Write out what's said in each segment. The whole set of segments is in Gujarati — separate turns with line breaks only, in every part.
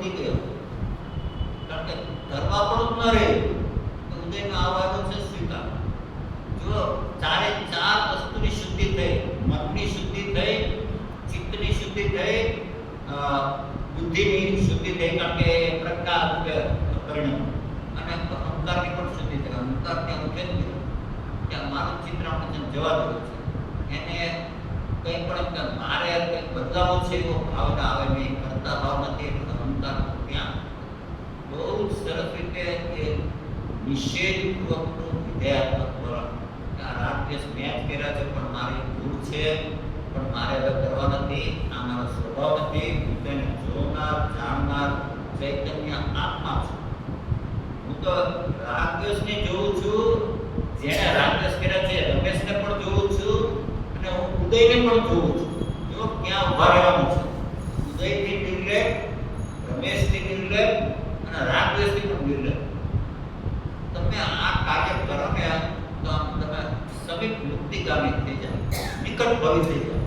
વધી ગયો, કારણ કે ધરવા પણ ન રહે તો ઉદયમાં આવવાનું છે સ્વીકાર. જો ચારે ચાર વસ્તુની શુદ્ધિ થઈ, મનની શુદ્ધિ થઈ, ચિત્તની શુદ્ધિ થઈ, બુદ્ધિની શુદ્ધિ થઈ, કારણ કે પ્રજ્ઞા પરિણામ, અને અહંકારની પણ શુદ્ધિ થઈ. અહંકાર ત્યાં ઉઠે જ નહીં કે મારું ચિત્ર આપણે જવા દેવું છે, એને કંઈ પણ મારે કંઈક બદલાવું છે એવો ભાવના આવે નહીં, કરતા ભાવ નથી, એટલે અહંકાર ત્યાં બહુ સરસ રીતે એ નિષેધપૂર્વકનું વિધેયાત્મક વલણ. આ રાગદ્વેષ મેં જ કર્યા છે, પણ મારી ભૂલ છે, પણ મારે હવે કરવા નથી, આ મારો સ્વભાવ નથી, હું તેને જોનાર જાણનાર ચૈતન્ય આત્મા છું. હું તો રાગદ્વેષને જોઉં છું, જેને રાગદ્વેષ કર્યા છે રમેશને પણ જોઉં છું, અને હું ઉદયને પણ જોઉં છું. જો ક્યાં ઉભા રહેવાનું છે, ઉદયથી નિર્લેપ, રમેશથી નિર્લેપ, અને રાગદ્વેષથી પણ નિર્લેપ. તમે આ કાર્ય કરો ને તો તમે સમીપ મુક્તિગામી થઈ જાય, નિકટ ભવિ થઈ જાય.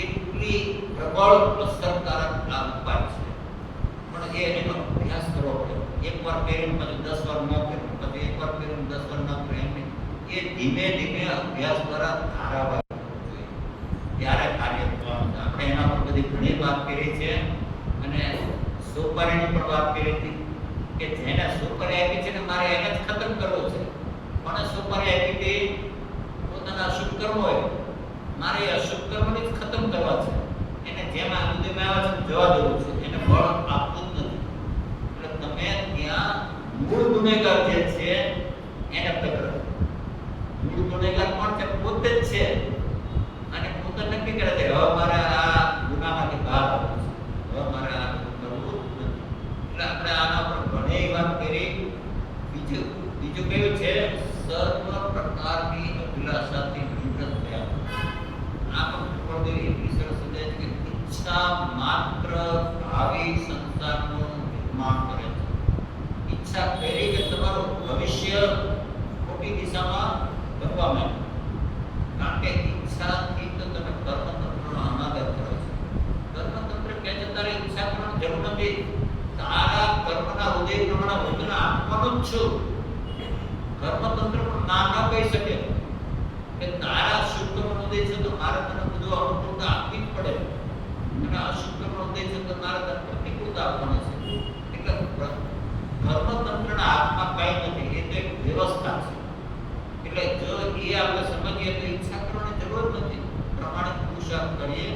એટલી પ્રબળ અસરકારક આ ઉપાય છે, પણ એનો અભ્યાસ કરવો પડે. એકવાર પહેરીને પછી 10 વાર ન પહેરવું, પછી એકવાર પહેરીને 10 વાર ન પહેરવું. એ ધીમે ધીમે અભ્યાસ દ્વારા ધારાવાહિક જોઈએ, ત્યારે કાર્ય થવાનું. આપણે એના પર બધી ઘણી વાત કરી છે, અને સોપારીની પણ વાત કરી હતી કે જેને સોપારી આપી છે ને મારે એને જ ખતમ કરવો છે. પણ સોપારી આપી હતી પોતાના અશુભ કર્મ હોય, મારે અશુભ કર્મને જ ખતમ કરવા છે. એને જેમાં ઉદયમાં આવે છે જવા દેવું છે, એને બળ આપવું જ નથી. એટલે તમે ત્યાં મૂળ ગુનેગાર જે છે એને પકડો. મૂળ ગુનેગાર કોણ છે? પોતે જ છે, અને પોતે નક્કી કરે છે હવે મારે આ ગુનામાંથી બહાર આવવું છે, હવે મારે આ કરવું નથી. એટલે આપણે આના પર ઘણી વાત કરી. બીજું કયું છે? સર્વ પ્રકારની અભિલાષાથી નિવૃત્ત થયા. આ પણ પ્રકૃતિ એટલી સરસ સમજાય છે કે ઈચ્છા માત્ર ભાવિ સંસારનું નિર્માણ કરે છે. ઈચ્છા કરી કે તમારું ભવિષ્ય ખોટી દિશામાં બનવા માંડે, કારણ કે ઈચ્છાથી તો તમે કર્મતંત્રનો અનાદર કરો છો. કર્મતંત્ર કહે છે તારે ઈચ્છા કરવાની જરૂર નથી, તારા કર્મના ઉદય પ્રમાણે હું તને આપવાનું જ છું. કર્મતંત્ર પણ ના ન કહી શકે કે તારા શુભ કર્મનો ઉદય છે તો મારે તને બધું અનુકૂળતા આપવી જ પડે, અને અશુભ કર્મનો ઉદય છે તો મારે તને પ્રતિકૂળતા આપવાની છે. એટલે કર્મતંત્રના હાથમાં કંઈ નથી, એ તો એક વ્યવસ્થા છે. એટલે જો એ આપણે સમજીએ તો ઈચ્છા કરવાની જરૂર નથી. પ્રમાણિક પુરુષાર્થ કરીએ,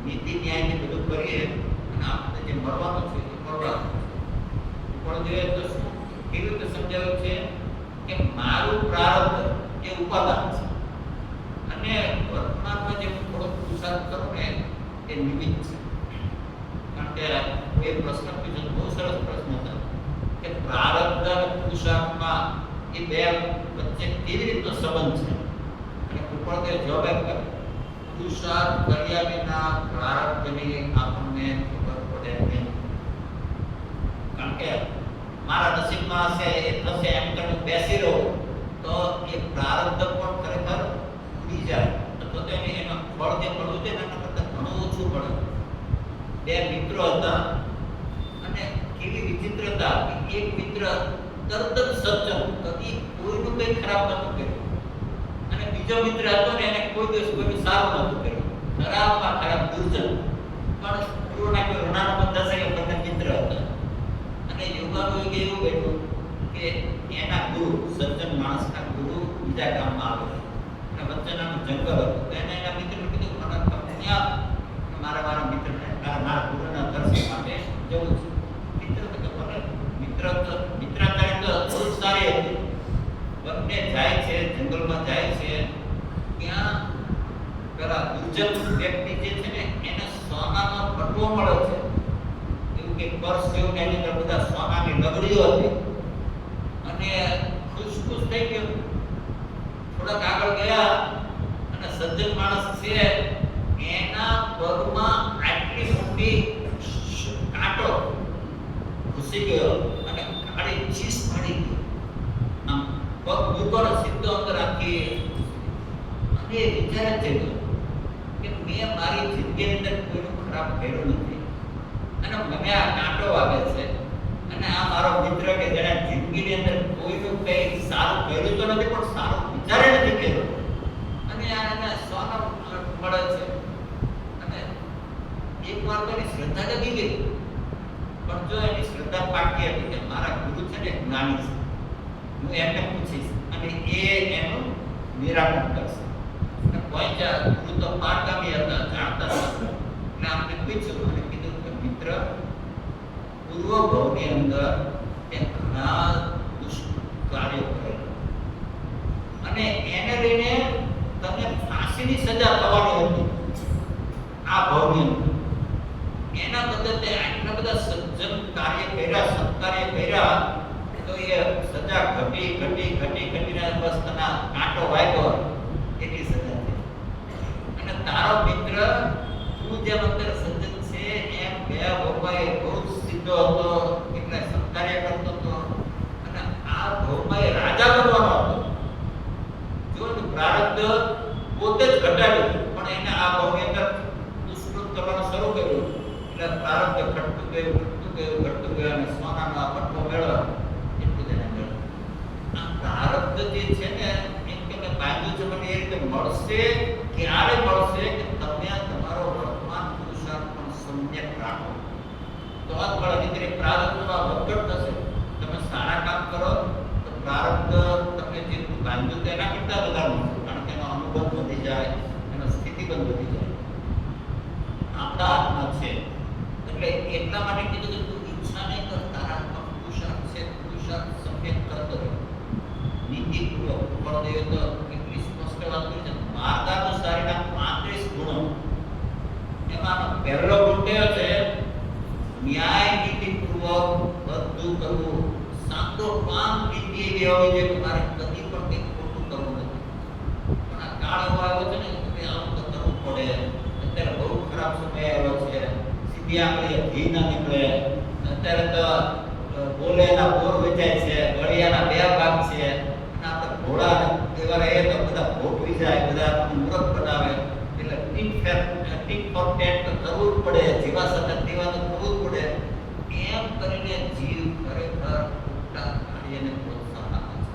નીતિ ન્યાયને બધું કરીએ, અને આપણે જે મળવાનું છે એ મળવાનું છે. પણ જોઈએ તો શું કેવી રીતે સમજાવ્યું છે કે મારું પ્રારબ્ધ એ ઉપાદાન છે, અને વર્તમાનમાં જે હું થોડો પુરુષાર્થ કરું ને એ નિમિત્ત છે. કારણ કે એ પ્રશ્ન પૂછ્યો, બહુ સરસ પ્રશ્ન હતો કે પ્રારબ્ધ અને પુરુષાર્થમાં એ બે વચ્ચે કેવી રીતનો સંબંધ છે. અને ઉપર જવાબ આપ્યો, પુરુષાર્થ કર્યા વિના પ્રારબ્ધની આપણને ખબર પડે નહીં. કારણ કે મારા નસીબમાં હશે એ થશે એમ કરીને બેસી રહો તો એ પ્રારબ્ધ પણ ખરેખર ઉડી જાય, અથવા તો એનો ફળ જે પડવું છે એના કરતાં ઘણું ઓછું પડે. બે મિત્રો હતા, અને કેવી વિચિત્રતા કે એક મિત્ર તરત જ સજ્જન, કદી કોઈનું કંઈ ખરાબ નહોતું કર્યું, અને બીજો મિત્ર હતો ને એને કોઈ દિવસ કોઈનું સારું નહોતું કર્યું, ખરાબમાં ખરાબ દુર્જન, પણ ગુરુના કોઈ ઋણાનો બંધા છે એ બંને મિત્ર હતા. અને યોગાનું એવું બેઠું કે એના ગુરુ, સજ્જન માણસના ગુરુ બીજા ગામમાં આવે, અને વચ્ચેનાનું જંગલ હતું. તો એને એના મિત્રને કીધું મને ત્યાં મારા મિત્રને મારા ગુરુના દર્શન માટે જવું છે. મિત્ર તો ભલે મિત્રતા તો બહુ સારી હતી. બંને જાય છે, જંગલમાં જાય છે. ત્યાં પેલા દુર્જન વ્યક્તિ જે છે ને એને સોનાનો પટવો મળે છે, એવું કે પર્સ જેવું, એની અંદર બધા સોનાની લગડીઓ હતી, અને ખુશ થઈ ગયો. થોડાક આગળ ગયા અને સજ્જન માણસ છે એના પગમાં આટલી મોટી કાંટો ઘૂસી ગયો, અને કાળી ચીસ પડી ગઈ. આમ પગ મૂકો સીધો અંદર રાખી, અને એ વિચાર જ ગયો કે મેં મારી જિંદગીની અંદર કોઈનું ખરાબ કર્યું નથી, અને અને મને આ કાંટો વાગે છે, અને આ મારો મિત્ર કે જેને જિંદગીની અંદર કોઈનું કંઈ સારું કર્યું તો નથી પણ સારું વિચારે નથી કર્યું, અને આ એને સોનું મળે છે. અને એક વાર તો એની શ્રદ્ધા ડગી ગઈ, પણ જો એની શ્રદ્ધા પાકી હતી કે મારા ગુરુ છે ને જ્ઞાની છે, હું એમને પૂછીશ અને એ એનું નિરાકરણ કરશે. ગુરુ તો પારગામી હતા, જાણતા હતા, એટલે આપણે પૂછ્યું અને કીધું કે મિત્ર, પૂર્વ ભવની અંદર તે ઘણા દુષ્કાર્યો કરેલા અને એને લઈને તમને ફાંસીની સજા થવાની હતી આ ભવની અંદર. એના બદલે તે આટલા બધા સજ્જન કાર્ય કર્યા, સત્કાર્ય કર્યા, તો એ સજા ઘટીને બસ તને કાંટો વાગ્યો એટલી સજા થઈ. અને તારો મિત્ર તું જેમ અંદર સજ્જન છે એમ બે ભોપાએ બહુ સીધો હતો, એટલે સત્કાર્ય કરતો હતો, અને આ ભોપાએ રાજા બનવાનો હતો. જો પ્રારબ્ધ પોતે જ ઘટાડ્યું, પણ એને આ ભવની અંદર દુષ્કૃત કરવાનું શરૂ કર્યું, એટલે પ્રારબ્ધ ઘટતું ગયું અને સોનાનો આ પટ્ટો મેળવ્યો એટલું તેને મળ્યું. આ પ્રારબ્ધ જે છે ને એમ કે મેં બાંધ્યું છે, મને એ રીતે મળશે. ક્યારે મળશે કે તમે તમારો વર્તમાન પુરુષાર્થ પણ સમ્યક રાખો તો આ મળે. નહીં પ્રારબ્ધનો વધઘટ થશે. તમે સારા કામ કરો તો પ્રારબ્ધ તમને જેટલું બાંધ્યું તેના કરતા વધારે મળશે, કારણ કે એનો અનુભવ વધી જાય, એનો સ્થિતિબંધ વધી જાય. આપણા હાથમાં છે. એટલે એટલા માટે કીધું કે તું ઈચ્છા નહીં કર, તારા હાથમાં પુરુષાર્થ છે, પુરુષાર્થ સમ્યક કરતો રહે. નીતિપૂર્વક બળદેવે તો કેટલી સ્પષ્ટ વાત કરી છે. માર્ગાનુસારીના 35 ગુણો, એમાંનો પહેલો ગુણ કયો છે? ન્યાય નીતિપૂર્વક બધું કરવું. સાંતો કામ નીતિ એવી હોવી જોઈએ કે મારે કદી પણ કંઈ ખોટું કરવું નથી. પણ આ કાળ એવો આવ્યો છે ને કે આમ તો કરવું પડે. અત્યારે બહુ ખરાબ સમય આવ્યો છે. સીધી આંગળીએ ઘી ના નીકળે. અત્યારે તો બોલે ના બોર વેચાય છે, ગળિયાના 2 ભાગ છે, અને આપણે ઘોડા એવા રહીએ તો બધા ભોગવી જાય, બધા મૂર્ખ બનાવે. એટલે ટીટ ફોર ટેટ કરવું જ પડે, જીવા સાથે તેવા તો કરવું જ પડે. એમ કરીને જીવ ખરેખર ખોટા કાર્યને પ્રોત્સાહન આપે છે.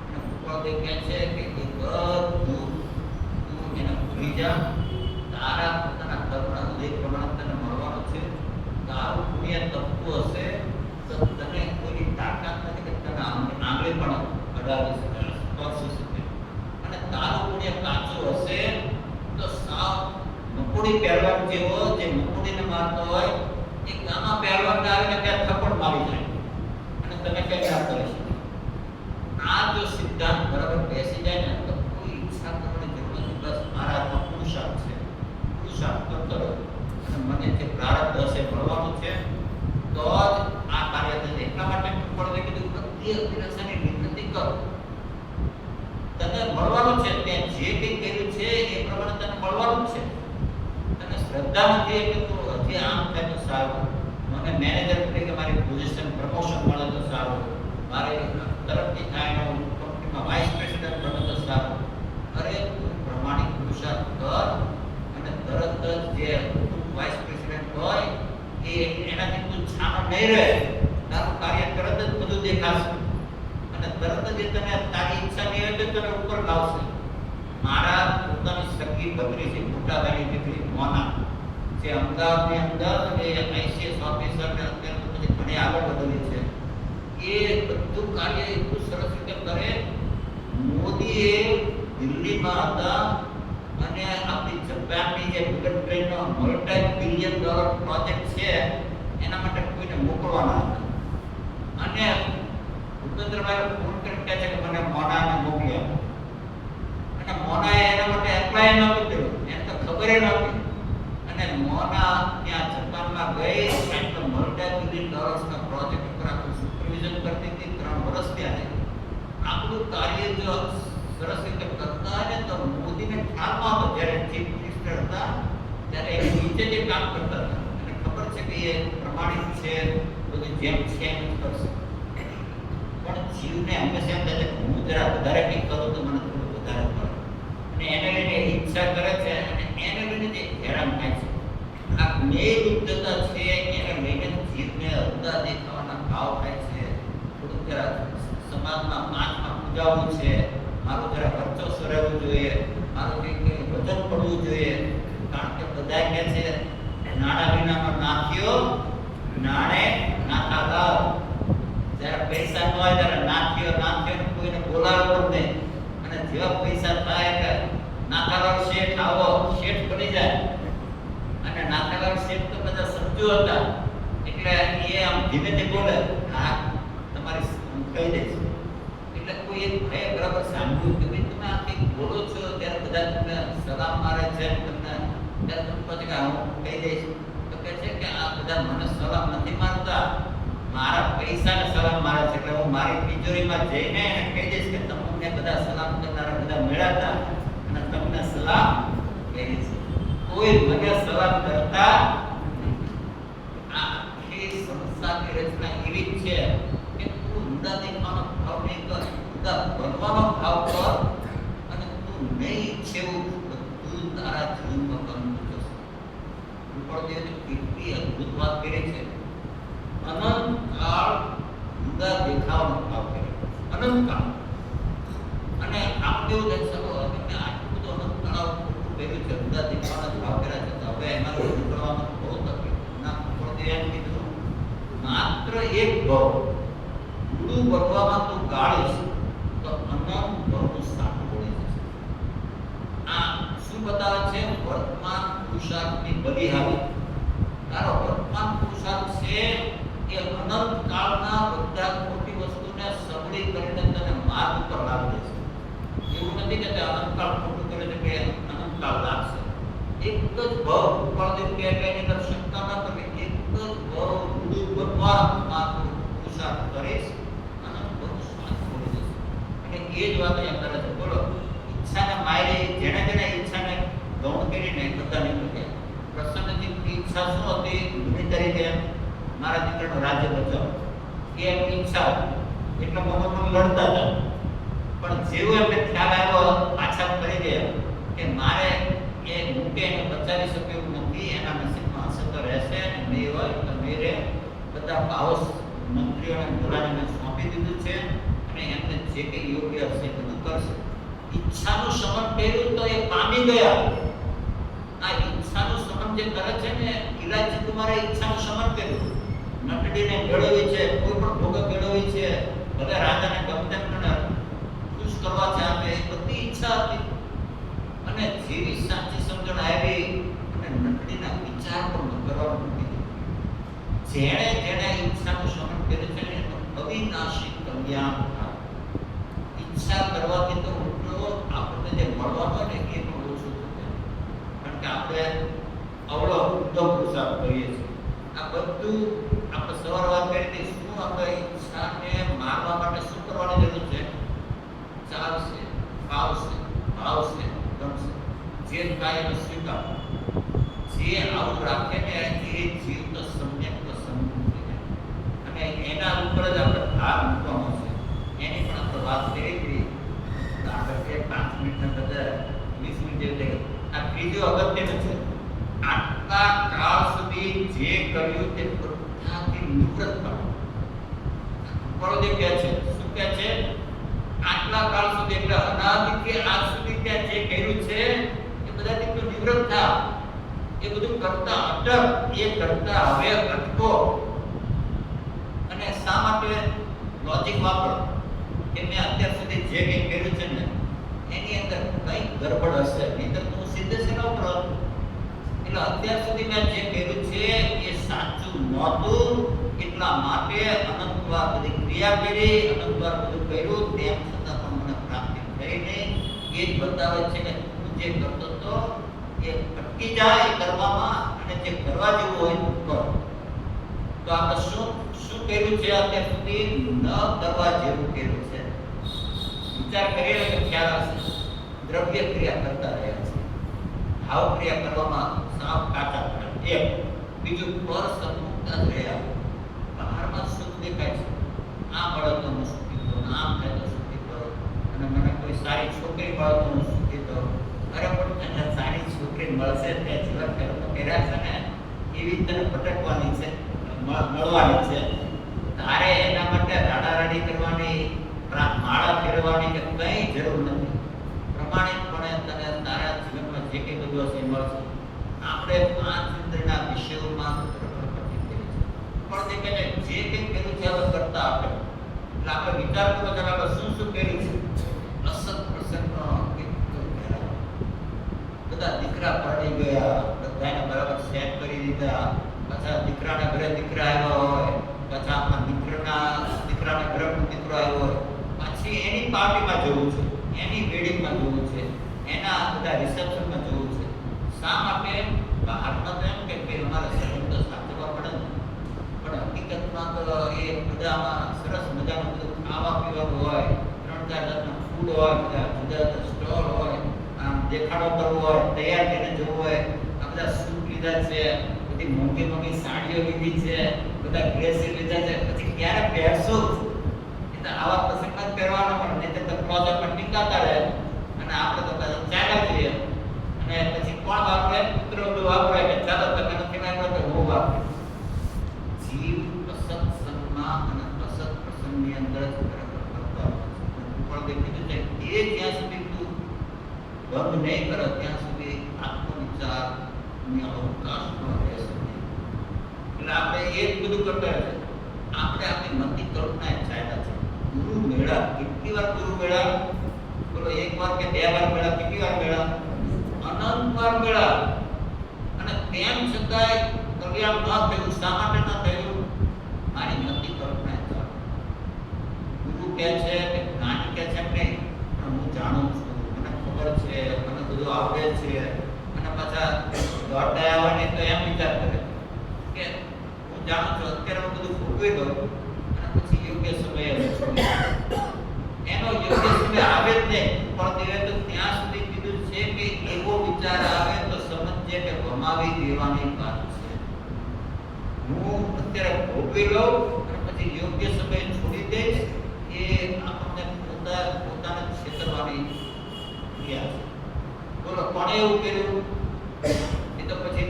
અને ઉપરથી કહે છે કે એ બધું તું એને ભૂલી જા. તારા પોતાના કર્મના ઉદય પ્રમાણે તને મળવાનું છે. તારું પુણ્ય તપતું હશે તો તને કોઈની તાકાત નથી કે તને આંગળી પણ અડાવી શકે, સ્પર્શી શકે. અને તારું પુણ્ય કાચું હશે તો સાવ મકોડી પહેરવાન જેવો, જે મકોડીને મારતો હોય એ ગામમાં પહેરવાનને આવીને ત્યાં થપ્પડ મારી જાય અને તમે કઈ ના કરી શકો. આ જો સિદ્ધાંત બરાબર બેસી જાય ને તો કોઈ ઈચ્છા કરવાની જરૂર નથી. બસ મારા હાથમાં પુરુષાર્થ છે, પુરુષાર્થ કરતો રહો, અને મને જે પ્રારબ્ધ હશે મળવાનું છે તો જ આ કાર્ય થશે. એટલા માટે પડે કીધું બધી અભિલાષાની નિવૃત્તિ કરો. તને મળવાનું છે, તે જે કંઈ કર્યું છે એ પ્રમાણે તને મળવાનું છે. તને શ્રદ્ધા નથી એટલે તું હજી આમ થાય તો સારું, મને મેનેજર તરીકે મારી પોઝિશન પ્રમોશન મળે તો સારું, મારે તરફથી થાય કંપનીમાં વાઇસ પ્રેસિડેન્ટ બને તો સારું. અરે તું પ્રમાણિક પુરુષાર્થ કર અને તરત જ જે વાઇસ પ્રેસિડેન્ટ હોય એનાથી તું છાનો નહીં રહે. તારું કાર્ય તરત જ બધું દેખાશે અને તરત જ તને તારી ઈચ્છા નહીં હોય તો તને ઉપર લાવશે. મારા પોતાની સગી ભત્રી છે, મોટા ભાઈની દીકરી મોના, જે અમદાવાદની અંદર એ આઈસીએસ ઓફિસર ને અત્યારે પછી ઘણી આગળ વધેલી છે. એ બધું કાર્ય એટલું સરસ રીતે કરે. મોદીએ દિલ્હીમાં હતા અને આપણી જાપાનની જે બુલેટ ટ્રેનનો મલ્ટી-બિલિયન ડોલર પ્રોજેક્ટ છે એના માટે કોઈને મોકલવાના હતા, અને ભૂપેન્દ્રભાઈ ફોન કરીને કહે છે કે મને મોનાને મોકલી આપો. અને મોનાએ એના માટે એપ્લાય નહોતું કર્યું, એને તો ખબર નહોતી. અને મોના ત્યાં જાપાનમાં ગઈ, તો મલ્ટી-બિલિયન ડોલર્સનો પ્રોજેક્ટ ઉપર આખું સુપરવિઝન કરતી હતી. 3 વર્ષ ત્યાં રહી. આપણું કાર્ય જો સરસ રીતે કરતા હોય ને તો મોદીને ખ્યાલમાં હતો, જ્યારે ચીફ મિનિસ્ટર હતા ત્યારે એ નીચે જે કામ કરતા હતા અને ખબર છે કે એ પ્રમાણિત છે, બધું જેમ છે એમ જ કરશે. પણ જીવને હંમેશા એમ થાય કે હું જરા વધારે કંઈક કરું તો મને થોડું વધારે મળે, અને એને લઈને ઈચ્છા કરે છે અને એને લઈને જે હેરાન થાય છે. આ મેલ ઉદ્ધતા છે એને લઈને જીવને અવતા દેખાવાના ભાવ થાય છે. થોડુંક જરા સમાજમાં પાંચમાં પૂજાવું છે, મારું જરા વર્ચસ્વ રહેવું જોઈએ, મારું કંઈક વજન પડવું જોઈએ. કારણ કે બધા કહે છે નાણા વિનાનો નાથ્યો નાણે નાથા લાવ. જ્યારે પૈસા ન હોય ત્યારે નાથ્યો કોઈને બોલાવે પણ નહીં. અને જેવા પૈસા થાય કે નાથાલાલ શેઠ આવો, શેઠ બની જાય. અને નાથાલાલ શેઠ તો બધા સમજુ હતા એટલે એ આમ ધીમેથી બોલે, હા તમારી હું કહી દઈશ. એટલે કોઈ એક ભાઈ બરાબર સાંભળ્યું કે ભાઈ તમે આ કંઈક બોલો છો ત્યારે બધા તમને સલામ મારે છે, તમને ત્યારે તમે પછી કે હું કહી દઈશ. તો કહે છે કે આ બધા મને સલામ નથી મારતા, મારા પૈસાને સલામ મારે છે. એટલે હું મારી તિજોરીમાં જઈને એને કહી દઈશ કે તમને બધા સલામ કરનારા બધા મળ્યા હતા અને તમને સલામ કરી છે. કોઈ મને સલામ કરતા આ આખી સંસારની રચના એવી જ છે કે તું ઊંડા દેખાવાનો ભાવ નહીં કર, ઊંડા બનવાનો ભાવ કર અને તું નહીં ઈચ્છે એવું બધું તારા જીવનમાં બનતું જશે. ઉપરદેવને કેટલી અદ્ભુત વાત કરી છે. અનંત કાળ ઊંડા દેખાવાનો ભાવ કર્યો, અનંત કાળ. અને આમ કેવું થાય છે કે આટલું બધું અનંત કાળ કર્યું છે, ઊંડા દેખાવાનો ભાવ કર્યા છે, તો હવે એમાં નીકળવામાં બહુ તકલીફ. ના ઉપરદેવ એમ કીધું માત્ર એક ભાવ ઊંડું બનવામાં તું ગાળીશ તો અનંત ભાવનું સાટું પડી જશે. આ શું બતાવે છે? વર્તમાન પુરુષાર્થની બલિહારી. તારો વર્તમાન પુરુષાર્થ છે એ અનંત કાળના બધા ખોટી વસ્તુને સબળી કરીને તને માર્ગ ઉપર લાવી દેશે. એવું નથી કે તે અનંત કાળ ખોટું કરે છે કે અનંત કાળ લાગશે. એક જ ભાવ ઉપરદેવ કે એની અંદર શંકા ન કરે, એક જ ભાવ ઊંડું બનવામાં પુરુષાર્થ કરીશ અનંત ભાવ સ્વાદ છોડી જશે. અને એ જ વાત અહીંયા કરે છે. બોલો, ઈચ્છાને મારી જેને જેને ઈચ્છાને ગૌણ કરીને બધા નીકળી ગયા. પ્રસન્નજીની ઈચ્છા શું હતી? મુનિ તરીકે મારા દીકરાનું રાજ્ય બચાવ એ એમની ઈચ્છા હતી. એટલે મનોમન લડતા હતા. પણ જેવું એમને ખ્યાલ આવ્યો પાછા કરી ગયા કે મારે એ મૂકે એને બચાવી શકે એવું નથી, એના નસીબમાં હશે તો રહેશે, નહીં હોય તો નહીં રહે. બધા પાઉસ મંત્રીઓને બોલાવીને સોંપી દીધું છે અને એમને જે કંઈ યોગ્ય હશે બધું કરશે. ઈચ્છાનું શમન કર્યું તો એ પામી ગયા. આ ઈચ્છાનું શમન જે કરે છે ને, ઇલાયચી કુમારે ઈચ્છાનું શમન કર્યું. નટડીને મેળવી છે, કોઈ પણ ભોગ મેળવી છે, ભલે રાજાને ગમે તેમ ખુશ કરવા છે, આપે એ બધી ઈચ્છા હતી. અને જેવી સાચી સમજણ આવી અને નટડીના વિચાર પણ કરવાનું મૂકી દીધું. જેણે જેણે ઈચ્છાનું શમન કર્યું છે એનો અવિનાશી કલ્યાણ થાય. ઈચ્છા કરવાથી તો આપણને જે મળવાનું હોય ને એ પણ ઓછું થશે. કારણ કે આપણે અવળો ઉદ્ધમ પુરુષાર્થ કરીએ છીએ. આ બધું આપણે સવાર વાત કરી હતી. શું આપણે ઈચ્છાને મારવા માટે શું કરવાની જરૂર છે? ચાલશે, ફાવશે, ભાવશે, ગમશે, જે થાય એનો સ્વીકાર. જે આવું રાખે ને એ જીવ તો સમ્યક તો સમૃદ્ધ થઈ જાય. અને એના ઉપર જ આપણે ભાર મૂકવાનો છે. એની પણ આપણે વાત કરી હતી. આપણે 5 મિનિટના બધા 20 મિનિટ જેવી થઈ. આ ત્રીજો અગત્યનું છે. આટલા કાળ સુધી જે કર્યું તે બધાથી નિવૃત્ત થવું. બળદેવ કહે છે, શું કહે છે? આટલા કાળ સુધી એટલે અનાદિથી આજ સુધી ત્યાં જે કર્યું છે એ બધાથી તો નિવૃત્ત થા. એ બધું કરતા અટક, એ કરતા હવે અટકો. અને શા માટે? લોજિક વાપરો કે મેં અત્યાર સુધી જે કંઈ કર્યું છે ને એની અંદર કંઈક ગડબડ હશે, નહીં તો હું સીધે સેના ઉપર હતો. એટલે અત્યાર સુધી મેં જે કર્યું છે એ સાચું નહોતું, એટલા માટે અનંતવાર બધી ક્રિયા કરી, અનંતવાર બધું કર્યું, તેમ છતાં પણ મને પ્રાપ્તિ થઈ નહીં. એ જ બતાવે છે કે તું જે કરતો હતો એ અટકી જાય કરવામાં, અને જે કરવા જેવું હોય તું કર. તો આપણે શું કર્યું છે અત્યાર સુધી? ન કરવા જેવું કર્યું છે. વિચાર કરીએ તો ખ્યાલ આવશે. દ્રવ્ય ક્રિયા કરતા રહ્યા છે, ભાવ ક્રિયા કરવામાં સાવ કાચા પડે. એક બીજું પર સન્મુખતા જ રહ્યા. બહારમાં સુખ દેખાય છે, આ મળે તો હું સુખી થયો, આમ થાય તો સુખી થયો, અને મને કોઈ સારી છોકરી મળે તો હું સુખી થયો. અરે પણ તને સારી છોકરી મળશે તે જીવન કર્યા છે ને, એવી તને ભટકવાની છે, મળવાની છે. તારે એના માટે રાડારાડી કરવાની, માળા ફેરવાની કે કંઈ જરૂર નથી. પ્રમાણિકપણે તને તારા જીવનમાં જે કંઈ બધું હશે એ મળશે. આપણે 5 ઇન્દ્રિયના વિષયોમાં રખડપટ્ટી કરી છે, પણ જે કંઈ કર્યું છે હવે કરતા આપણે. એટલે આપણે વિચાર કરો કે આપણે શું કર્યું છે. અસત પ્રસંગનો બધા દીકરા પરણી ગયા, બધાને બરાબર સેટ કરી દીધા. પાછા દીકરાના ઘરે દીકરા આવ્યા હોય, પાછા આપણા દીકરાના ઘરે દીકરો આવ્યો હોય, પછી એની પાર્ટીમાં જવું છે, એની વેડિંગમાં જવું છે, એના બધા રિસેપ્શનમાં જવું છે. શા માટે? બહારમાં તો એમ કે અમારે સંબંધ સાચવવા પડે ને, પણ હકીકતમાં તો એ બધામાં સરસ મજાનું બધું ખાવા પીવાનું હોય, 3-4 જાતના ફૂડ હોય, બધા જુદા જુદા સ્ટોલ હોય, આમ દેખાડો કરવો હોય, તૈયાર થઈને જવું હોય. આ બધા સૂટ લીધા છે, બધી મોંઘી મોંઘી સાડીઓ લીધી છે, બધા ડ્રેસ લીધા છે. પછી ક્યારે પહેરશું? એ તો આવા પ્રસંગમાં જ પહેરવાનો, પણ નહીં તો ક્લોઝેટમાં ટીકાતા રહે અને આપણે તો પાછા ચાલ્યા જઈએ. અને પછી કોણ વાપરે? પુત્ર બધું વાપરે કે ચાલો તમે નથી વાપરો તો હું વાપરું. જીવ અસત્સંગમાં અને અસત પ્રસંગની અંદર જ કરતા પણ કીધું છે એ જ્યાં સુધી તું બંધ નહીં કરે ત્યાં સુધી આત્મવિચારની અવકાશમાં રહેશે નહીં. એટલે આપણે એ જ બધું કરતા છે. આપણે આપણી મનની કલ્પના ચાલ્યા છે. ગુરુ મેળા, કેટલી વાર ગુરુ મેળા? બોલો, 1 વાર કે 2 વાર મેળા? કેટલી વાર મેળા? અનંત વાર મેળા. અને તેમ છતાંય કલ્યાણ ન થયું. શા માટે ન થયું? મારી મનની કલ્પના ચાલે. ગુરુ કહે છે કે જ્ઞાની કહે છે નહીં, પણ હું જાણું છું, મને ખબર છે, મને બધું આવડે છે. અને પાછા દોડ આવવાની તો એમ વિચાર કરે કે હું જાણું છું, અત્યારે હું બધું ભોગવી દઉં અને પછી યોગ્ય સમયે એનો યોગ્ય સમય આવે જ નહીં. પણ તે તો ત્યાં સુધી કીધું છે કે એવો વિચાર આવે તો સમજજે કે ગમાવી દેવાની વાત છે. હું અત્યારે ભોગવી લઉં અને પછી યોગ્ય સમયે છોડી દઈશ, એ આપણને પોતાને છેતરવાની ક્રિયા છે. બોલો, કોણે એવું કર્યું? એ તો પછી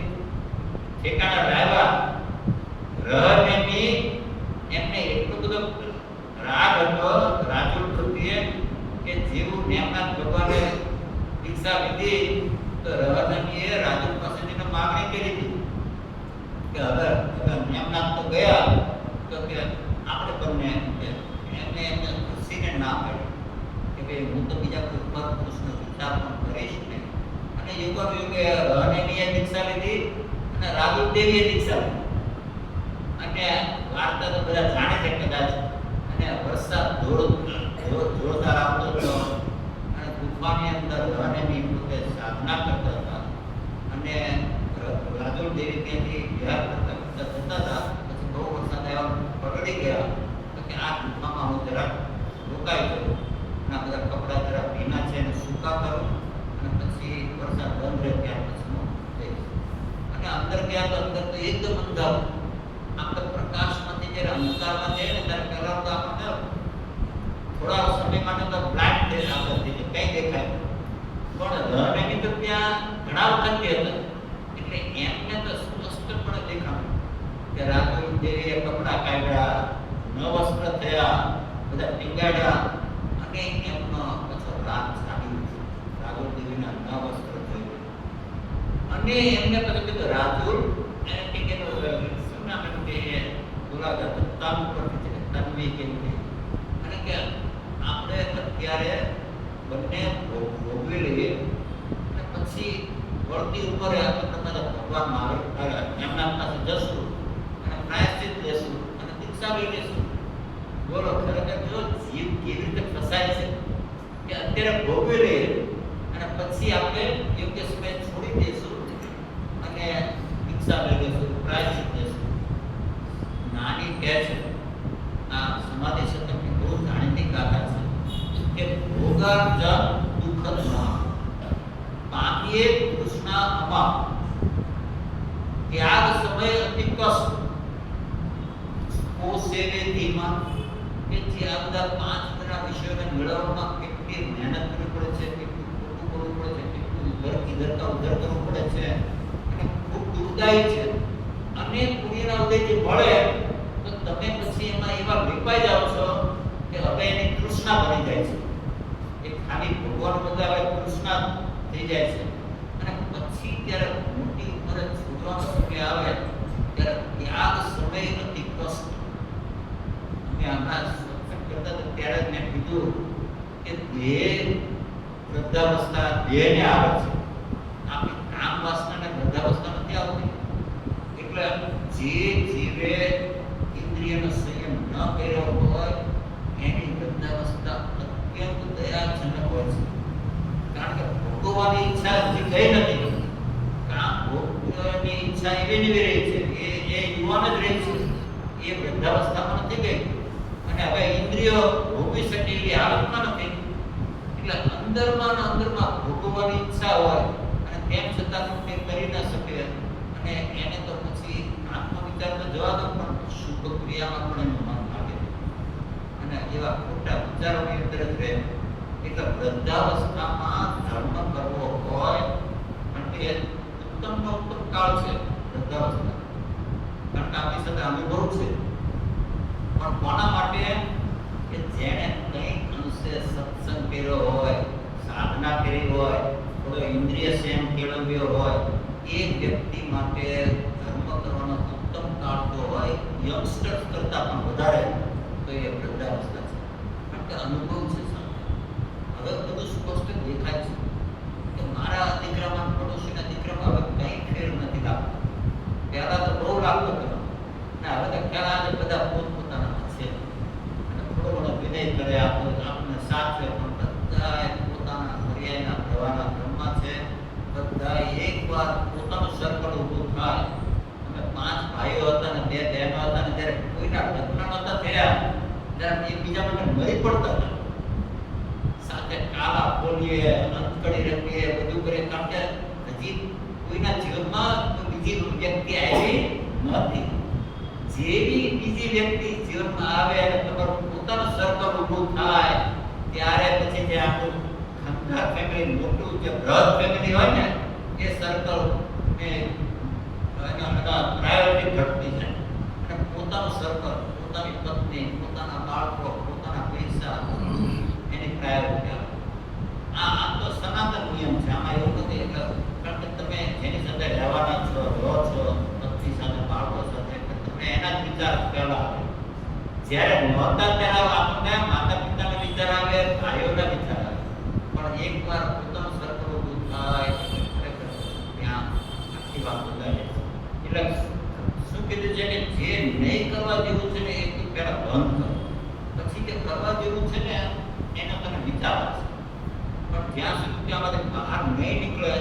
ઠેકાણા લાવ્યા રહની એમને એટલો બધો રાગ હતો રાજુલ પ્રત્યે કે જેવું નેમનાથ ભગવાને દીક્ષા લીધી તો રહનીએ રાજુલ પાસેથી માગણી કરી હતી કે હવે નેમનાથ તો ગયા તો કે આપણે બંને એમને ખુશીને ના પાડી કે ભાઈ હું તો બીજા કોઈ ઉપર પુરુષનો વિચાર પણ કરીશ નહીં. અને યુગે રહનીએ દીક્ષા લીધી અને રાજુલ દેવીએ દીક્ષા લીધી. અને વાર્તા તો બધા જાણે છે કદાચ. અને વરસાદ જોરદાર આવતો હતો અને ગુફાની અંદર રહનેની પોતે સાધના કરતા હતા અને રાજુલ દેવી ત્યાંથી વિહાર કરતા જતા હતા. પછી બહુ વરસાદ આવ્યો, પકડી ગયા તો કે આ ગુફામાં હું જરાક રોકાઈ ગયો અને આ બધા કપડાં જરા ભીના છે એને સૂકા કરું અને પછી વરસાદ બંધ રહે ત્યાર પછી હું જઈશ. અને અંદર ગયા તો અંદર તો એકદમ અંધારું. આપણે પ્રકાશમાંથી જ્યારે અંધકારમાં જઈએ ને ત્યારે પહેલા તો આપણને થોડા સમય માટે તો બ્લાઇન્ડ થઈ આપણે કઈ દેખાય. પણ રહની તો ત્યાં ઘણા વખતથી હતા એટલે એમને તો સ્પષ્ટપણે દેખાયું કે રાજુલ દેવીએ કપડા કાઢ્યા, નવસ્ત્ર થયા, બધા ટીંગાડ્યા અને એમનો પાછો રાગ ચાલ્યું. રાજુલ દેવીના નવસ્ત્ર જોયું અને એમને પછી કીધું રાજુલ એને ટીકેલો આપણે અત્યારે બંને ભોગવી લઈએ અને પછી વળતી ઉપર ભગવાન એમના પાસે જશું અને પ્રાયશ્ચિત લેશું અને દીક્ષા લઈ લેશું. બોલો, ખરેખર જો જીવ કેવી રીતે ફસાય છે કે અત્યારે ભોગવી લઈએ અને પછી આપણે યોગ્ય સમય છોડી દઈશું અને દીક્ષા લઈ લેશું, પ્રાયશ્ચિત લેશું. નાની કહે છે, આ સમાધિ શતકની બહુ જાણીતી ગાથા છે કે ભોગાર્જ દુઃખદ મહા પામીએ કૃષ્ણ અમા ત્યાગ સમય અતિ કષ્ટ પોસેવે ધીમા. કે જે આ બધા 5 બધા વિષયોને મેળવવામાં કેટલી મહેનત કરવી પડે છે, કેટલું ખોટું કરવું પડે છે, કેટલું ઉધર કરવું પડે છે અને ખૂબ દુઃખદાયી છે. અનેક પુણ્યના ઉદયથી મળે તો તમે પછી એમાં એવા વિપાઈ જાઓ છો કે હવે એની તૃષ્ણા બની જાય છે. એ ખાલી ભગવાન બધા હવે તૃષ્ણા થઈ જાય છે. અને પછી ત્યારે મોટી ઉંમરે છોડવાનો સમય આવે ત્યારે ત્યાગ સમય અતિ કષ્ટ. અમે હમણાં સત્સંગ કરતા હતા ત્યારે જ મેં કીધું કે દેહ વૃદ્ધાવસ્થા દેહને આવે છે, આપણી કામ વાસનાને વૃદ્ધાવસ્થા નથી આવતી. એટલે જે જીવે ઇન્દ્રિયનો સંયમ ન કર્યો હોય એની વૃદ્ધાવસ્થા અત્યંત દયાજનક હોય છે. કારણ કે ભોગવવાની ઈચ્છા હજી ગઈ નથી, કામ ભોગવવાની ઈચ્છા એવી ને એવી રહી છે, એ યુવાન જ રહી છે, એ વૃદ્ધાવસ્થામાં નથી ગઈ. અને હવે ઇન્દ્રિયો ભોગવી શકે એવી હાલતમાં નથી. એટલે અંદરમાં ભોગવવાની ઈચ્છા હોય અને તેમ છતાં તે કરી ન શકે. અને એને તો પછી આત્મવિચાર તો જવા દો, પણ શુભ ક્રિયામાં પણ એનું મન લાગે અને એવા ખોટા વિચારોની અંદર જ રહે. એટલે વૃદ્ધાવસ્થામાં ધર્મ કરવો હોય અને એ ઉત્તમનો ઉત્તમ કાળ છે વૃદ્ધાવસ્થા. કારણ કે આપણી સાથે અનુભવ છે. પણ કોના માટે? કે જેણે કંઈક અંશે સત્સંગ કર્યો હોય, સાધના કરી હોય, થોડો ઇન્દ્રિય સંયમ કેળવ્યો હોય, એ વ્યક્તિ માટે ધર્મ કરવાનો ઉત્તમ કાળ તો હોય યંગસ્ટર્સ કરતા પણ વધારે તો એ વૃદ્ધાવસ્થા છે. કારણ કે અનુભવ છે. હવે બધું સ્પષ્ટ દેખાય છે કે મારા દીકરામાં પડોશીના દીકરામાં હવે કંઈ ફેર નથી લાગતો. પહેલા તો બહુ લાગતો હતો ને હવે તો ખ્યાલ આવે બધા પોતપોતાના છે અને થોડો ઘણો વિનય કરે, આપણને સાચવે, પણ બધા પોતાના હરિયાના પ્રવાહના ક્રમમાં છે. બધા એકવાર પોતાનું સર્કલ ઊભું થાય. અમે 5 ભાઈઓ હતા ને 2 બહેનો હતા ને જ્યારે કોઈના લગ્ન નહોતા થયા ત્યારે એકબીજા માટે મરી પડતા હતા. સાથે કાલા બોલીએ, અંતકડી રમીએ, બધું કરીએ. કારણ કે હજી કોઈના જીવનમાં બીજી વ્યક્તિ આવી નથી. જેવી બીજી વ્યક્તિ જીવનમાં આવે અને તમારું પોતાનું સર્કલ ઊભું થાય ત્યારે પછી જે આપણું ખંખા ફેમિલી, મોટું જે બ્રહ્દ ફેમિલી હોય ને, એ સર્કલ પ્રાયોરિટી ઘટતી છે. અને પોતાનું સર્કલ, પોતાની પત્ની, પોતાના બાળકો, પોતાના પૈસા એની પ્રાયોરિટી આવે. આ તો સનાતન નિયમ છે. આમાં એવું નથી. એટલે કારણ કે તમે જેની સાથે રહેવાના છો, રહો છો, પત્ની સાથે, બાળકો સાથે, તમે એના જ વિચાર પહેલા આવે. જ્યારે નહોતા ત્યારે આપણને માતા પિતાના વિચાર આવે, ભાઈઓના વિચાર આવે. પણ એકવાર પોતાનું સર્કલ ઊભું થાય ખરેખર ત્યાં આખી વાત બદલાય છે. એટલે શું કીધું છે કે જે નહીં કરવા જેવું છે ને એ તું પહેલા બંધ કર, પછી જે કરવા જેવું છે ને એનો તને વિચાર આવશે. પણ જ્યાં સુધી ત્યાંમાંથી બહાર નહીં નીકળે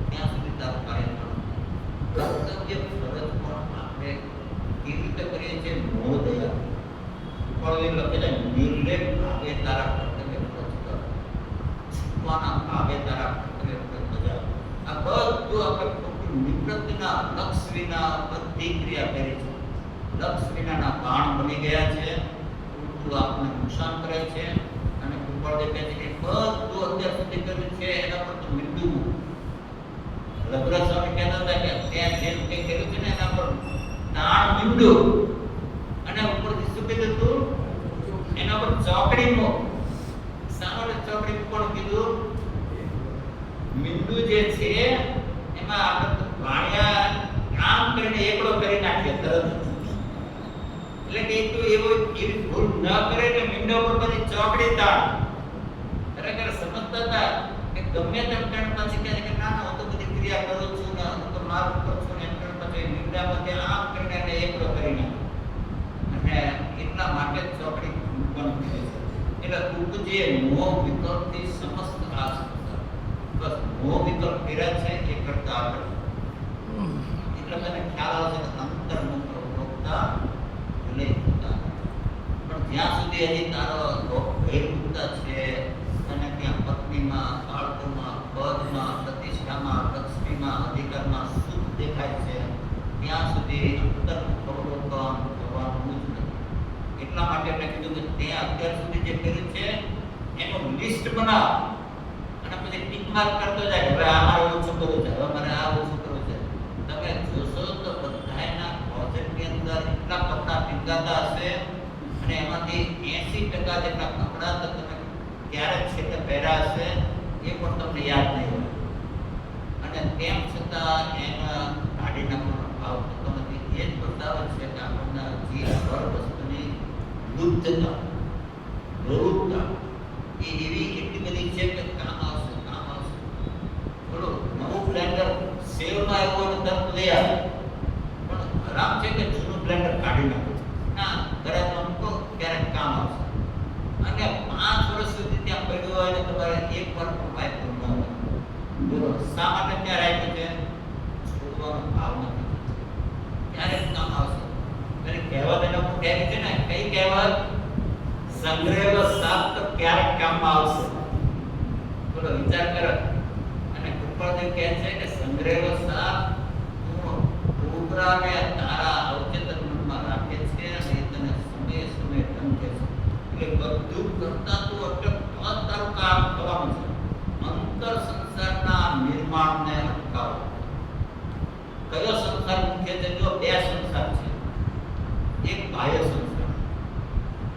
ત્યાં સુધી તારું કાર્ય કર્તવ્ય ફરજ પણ આપણે કેવી રીતે કરીએ છીએ? મોહ દયા પણ એ લખે છે નિર્લેપ ભાવે તારા કર્તવ્ય ફરજ કર, છૂટવાના ભાવે તારા કર્તવ્ય ફરજ બજાવ. આ બધું આપણે ખોટું નિવૃત્તિના લક્ષ વિના બધી ક્રિયા કરી છે. લક્ષ વિનાના બાણ બની ગયા છે. ઉલટું આપણને નુકસાન કરે છે. અને ઉપર દેખાય છે કે બધું અત્યાર સુધી કર્યું છે એના પર તો મીંડું. લગ્ન સ્વામી કહેતા હતા કે ત્યાં જે કંઈ કર્યું છે ને એના પર દાણ મીંડું. અને ઉપરથી શું કીધું તું? એના પર ચોકડીનો સામાન્ય ચોકડી પણ કીધું. મીંડું જે છે એમાં આપણે વાણિયા કામ કરીને એકડો કરી નાખીએ તરત. એટલે કે તું એવી ભૂલ ન કરે કે મીંડો પર પછી ચોકડી તાણ. ખરેખર સમજતા હતા કે ગમે તેમ કારણ પછી કહે કે ના ના હું તો બધી ક્રિયા કરું છું ને હું તો મારું કરું છું ને એમ કરીને પછી મીંડામાંથી આમ કરીને એને એકડો કરી નાખે. અને એટલા માટે જ ચોકડી પણ કહે છે. એટલે ઉપજે મોહ વિકલ્પથી સમસ્ત આ સંસાર. બસ મોહ વિકલ્પ કર્યા છે એ કરતા આગળ. એટલે તને ખ્યાલ આવશે કે અંતર્મુખ ભોગતા ભૂલે ભૂતા. પણ જ્યાં સુધી હજી તારો ભયભૂતતા છે અને ત્યાં પત્નીમાં, બાળકોમાં, પદમાં, પ્રતિષ્ઠામાં, લક્ષ્મીમાં, અધિકારમાં સુખ દેખાય છે ત્યાં સુધી અંતર્મુખ અવલોકન કરવાનું જ નથી. એટલા માટે મેં કીધું કે તે અત્યાર સુધી જે કર્યું છે એનું લિસ્ટ બનાવ અને પછી ટીક માર્ક કરતો જાય કે હવે આ મારે ઓછું કરવું છે, હવે મારે આ ઓછું કરવું છે. તમે જોશો તો બધાના કેટલા કપડાં ટીંગાતા હશે અને એમાંથી 80% જેટલા કપડાં તો તમે ક્યારેક છેલ્લે પહેર્યા હશે એ પણ તમને યાદ નહીં હોય અને તેમ છતાં એના કાઢી નાખવાનો ભાવ થતો નથી. એ જ બતાવે છે કે આપણને જે હર વસ્તુની લુપ્તતા પ્રવૃત્તા એ એવી એટલી બધી છે કે કામ આવશે. બોલો નવું બ્લેન્ડર સેલમાં આવ્યું અને તરત લઈ આવે પણ આરામ છે કે જૂનું બ્લેન્ડર કાઢી નાખો ના ઘરમાં મૂકો ક્યારેક કામ આવશે અને 5 વર્ષ સુધી ત્યાં પડ્યું હોય ને તમારે એક વાર પણ વાપરવું ન હોય. બોલો શા માટે ત્યાં રાખ્યું છે? છોડવાનો ભાવ નથી, ક્યારેક કામ આવશે. એટલે કહેવત એનો કહેવી છે ને, કઈ કહેવત? સંગ્રહેલો સાપ તો ક્યારેક કામમાં આવશે. બોલો વિચાર કરો. અને કૃપાદેવ કહે છે કે સંગ્રહેલો સાપ ઉભરાને તારા અવચેતન મનમાં રાખે છે અને એ તને સમયે સમયે ધમકે છે. એટલે બધું કરતા તું એટલે તારું કામ કરવાનું છે. અંતર સંસારના નિર્માણને અટકાવો. કયો સંસાર મુખ્ય છે? જો 2 સંસાર છે. એક બાહ્ય સંસાર,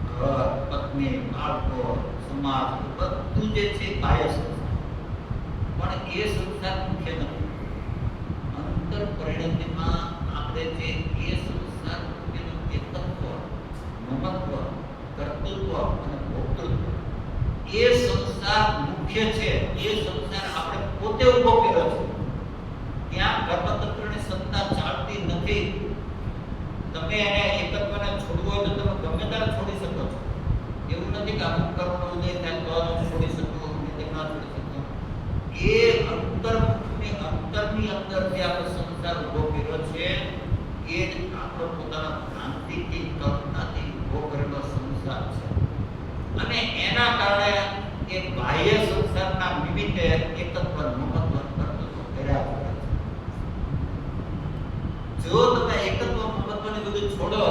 ઘર, પત્ની, બાળકો, સમાજ, બધું જે છે બાહ્ય સંસાર. પણ એ સંસાર મુખ્ય નથી. અંતર પરિણતિમાં આપણે જે એ સંસાર મુખ્યનું એકત્વ, મમત્વ, કર્તૃત્વ અને ભોક્તૃત્વ એ સંસાર મુખ્ય છે. એ સંસાર આપણે પોતે ઉભો કર્યો છે. ત્યાં કર્મતંત્રની સત્તા ચાલતી નથી. તમે એને એકત્વને છોડવું હોય તો તમે ગમે ત્યારે છોડી શકો છો. એવું નથી કે અમુક કર્મનો ઉદય થાય તો જ છોડી શકો, નહીં ના છોડી શકો. એ અંતરની અંદર જે આપણે સંસાર ઉભો કર્યો છે એ જ આપણો પોતાના ભ્રાંતિથી કલ્પનાથી ઉભો કરેલો સંસાર છે. અને એના કારણે એ બાહ્ય સંસારના નિમિત્તે એકત્વ, મમત્વ, કર્તૃત્વ કર્યા કરે છે. જો તમે એકત્વ, મમત્વને બધું છોડો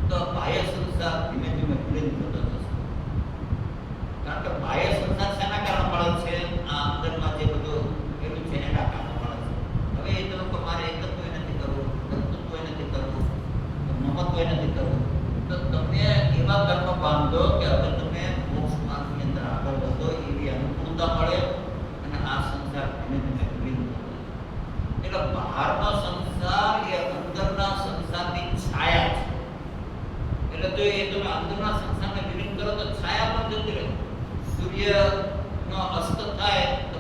તો બાહ્ય સંસાર ધીમે ધીમે વિલીન થતો જશે. કારણ કે બાહ્ય સંસાર શેના કારણે મળે છે? આ અંદરમાં જે બધું પેલું છે એના કારણે મળે છે. હવે એ લોકો મારે એકત્વ નથી કરવું, કર્તૃત્વ નથી કરવું, મમત્વ નથી કરવું, તો તમે એવા કર્મ બાંધો કે હવે તમે મોક્ષ માર્ગની અંદર આગળ વધો એવી અનુકૂળતા મળે અને આ સંસાર ધીમે ધીમે વિલીન થતો. એટલે બહારનો સંસાર એ અંદરના સંસારની છાયા છે. એટલે જો એ તમે અંદરના સંસારને વિલીન કરો તો છાયા પણ જતી રહે. સૂર્યનો અસ્ત થાય તો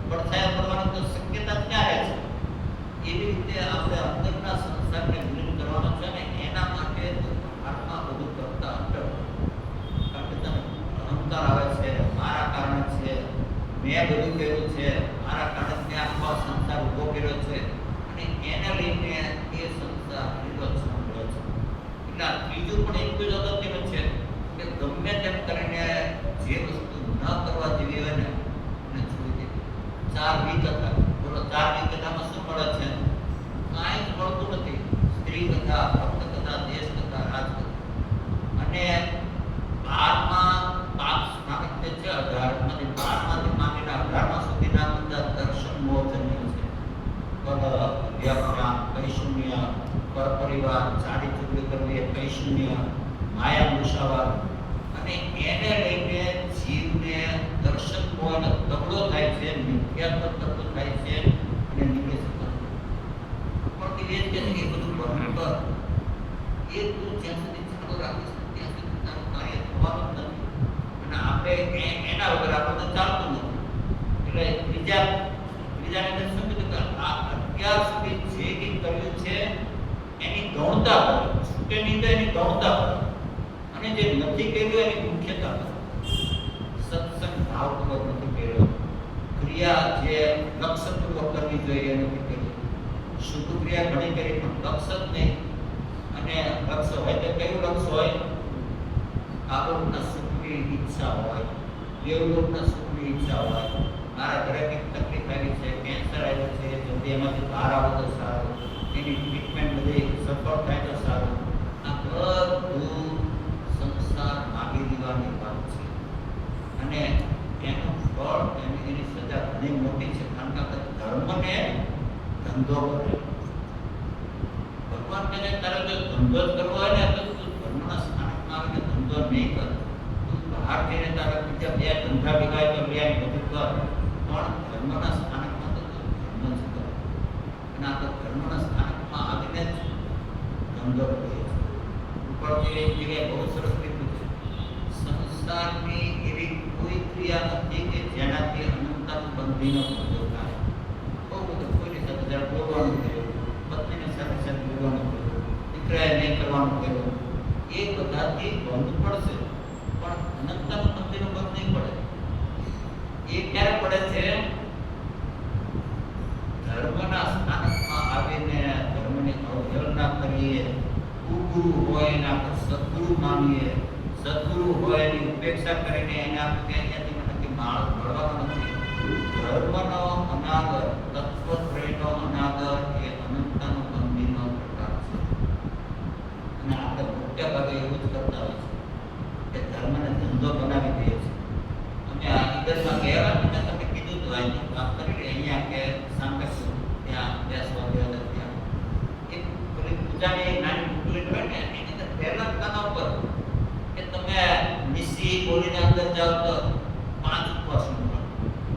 પડછાયા પડવાની તો શક્યતા ક્યાં રહે છે? એવી રીતે આપણે અંદરના સંસારને વિલીન કરવાનો છે ને એના માટે આત્મા બધું કરતા અટક. કારણ કે તમે અહંકાર આવે છે, મારા કારણે છે, મેં બધું કર્યું છે, મારા કારણે મેં આખો સંસાર ઉભો કર્યો છે અને એને લઈને એ સંસાર લીધો છે. એટલે ત્રીજું પણ એટલું જ અગત્યનું છે કે ગમે તેમ કરીને જે વસ્તુ ન કરવા જેવી હોય ને એને છોડી દેવી. 4 વિકથા. બોલો 4 વિકથામાં શું મળે છે? કાંઈ જ મળતું નથી. સ્ત્રી કથા, ભક્ત કથા, દેશ કથા, રાજ કથા. અને 12માં પાપ સ્નાનક છે 18માંથી 12માંથી માંડીને 18મા સુધીના બધા દર્શન મોહજન્ય છે. પદ, વ્યભ્રામ, કૈશુન્ય, પર પરિવાર, ચાડી ચૂકલી કરવી એ કૈશુન્ય, માયા મુસાવાર. અને એને લઈને જીવને દર્શન મોહનો તગડો થાય છે, મિથ્યાત્વ તત્વ થાય છે અને નીકળે છે. પણ એ જ કે એ બધું બંધ કર. એ તું જ્યાં સુધી ચાલુ રાખીશ ત્યાં સુધી તારું કાર્ય થવાનું જ નથી. અને આપણે એના વગર આપણને ચાલતું નથી. એટલે બીજાને શું કીધું કે આ અત્યાર સુધી જે કંઈ કર્યું છે એની ગૌણતા કરો. છૂટે નહીં તો એની ગૌણતા કરો અને જે નથી કર્યું એની મુખ્યતા કરો. સત્સંગ ભાવપૂર્વક નથી કર્યો. ક્રિયા જે લક્ષ્યપૂર્વક કરવી જોઈએ એ નથી કરી. શુભ ક્રિયા ઘણી કરી પણ લક્ષ્ય જ નહીં. અને લક્ષ્ય હોય તો કયું લક્ષ્ય હોય? આગળના સુખની ઈચ્છા હોય, દેવલોકના સુખની ઈચ્છા હોય. મારા ઘરે કંઈક તકલીફ આવી છે, કેન્સર આવ્યું છે, જલ્દી એમાંથી બહાર આવે તો સારું, એની ટ્રીટમેન્ટ બધી સફળ થાય તો સારું. આ બધું સંસાર માગી દેવાની વાત છે. અને એનું ફળ, એની સજા ઘણી મોટી છે. કારણ કે આપણે ધર્મને ધંધો કરે. ભગવાન કહે તારે જો ધંધો ધંધો જ કરવો હોય ને તો તું ધર્મના સ્થાનકમાં આવીને ધંધો નહીં કર. તું બહાર જઈને તારા બીજા બે ધંધા ભેગા તો બે બધું કર, પણ ધર્મના સ્થાનકમાં તો તું ધર્મ જ કર. અને આ તો ધર્મના સ્થાનકમાં આવીને જ ધંધો કરીએ છીએ. ઉપરથી એક જગ્યાએ બહુ સરસ કીધું છે, સંસારની એવી કોઈ ક્રિયા નથી કે જેનાથી અનંતનું બંધીનો ધંધો થાય. બહુ બધું કોઈની સાથે જ્યારે બોલવાનું થયું, પત્નીની સાથે સાથે બોલવાનું થયું, દીકરાએ નહીં કરવાનું થયું, એ બધાથી બંધ પડશે, પણ અનંતનું બંધીનો બંધ નહીં પડે. એ ક્યારે પડે છે? ધર્મના સ્થાનકમાં આવીને ધર્મની અવહેલના કરીએ, ગુરુ હોય એને આપણે સદગુરુ માનીએ, સદગુરુ હોય એની ઉપેક્ષા કરીને એને આપણે અહીંયાથી મને માળ મળવાનો નથી. ધર્મનો અનાદર, તત્વત્રયનો અનાદર એ અનંતનો બંધીનો પ્રકાર છે. અને આપણે મોટા ભાગે એવું જ કરતા હોય છે કે ધર્મને ધંધો બનાવી દઈએ છીએ. અમે આ ઈદરમાં ગયા અને તમે કીધું તો અહીંથી વાત કરી અહીંયા કે સાંકર ત્યાં બેસવા ગયા હતા ત્યાં એક પેલી પૂજાની એક નાની બુકલેટ હોય ને એની અંદર પહેલા ખાના ઉપર કે તમે નિશી બોલીને અંદર જાઓ તો 5 ઉપવાસ મૂકો.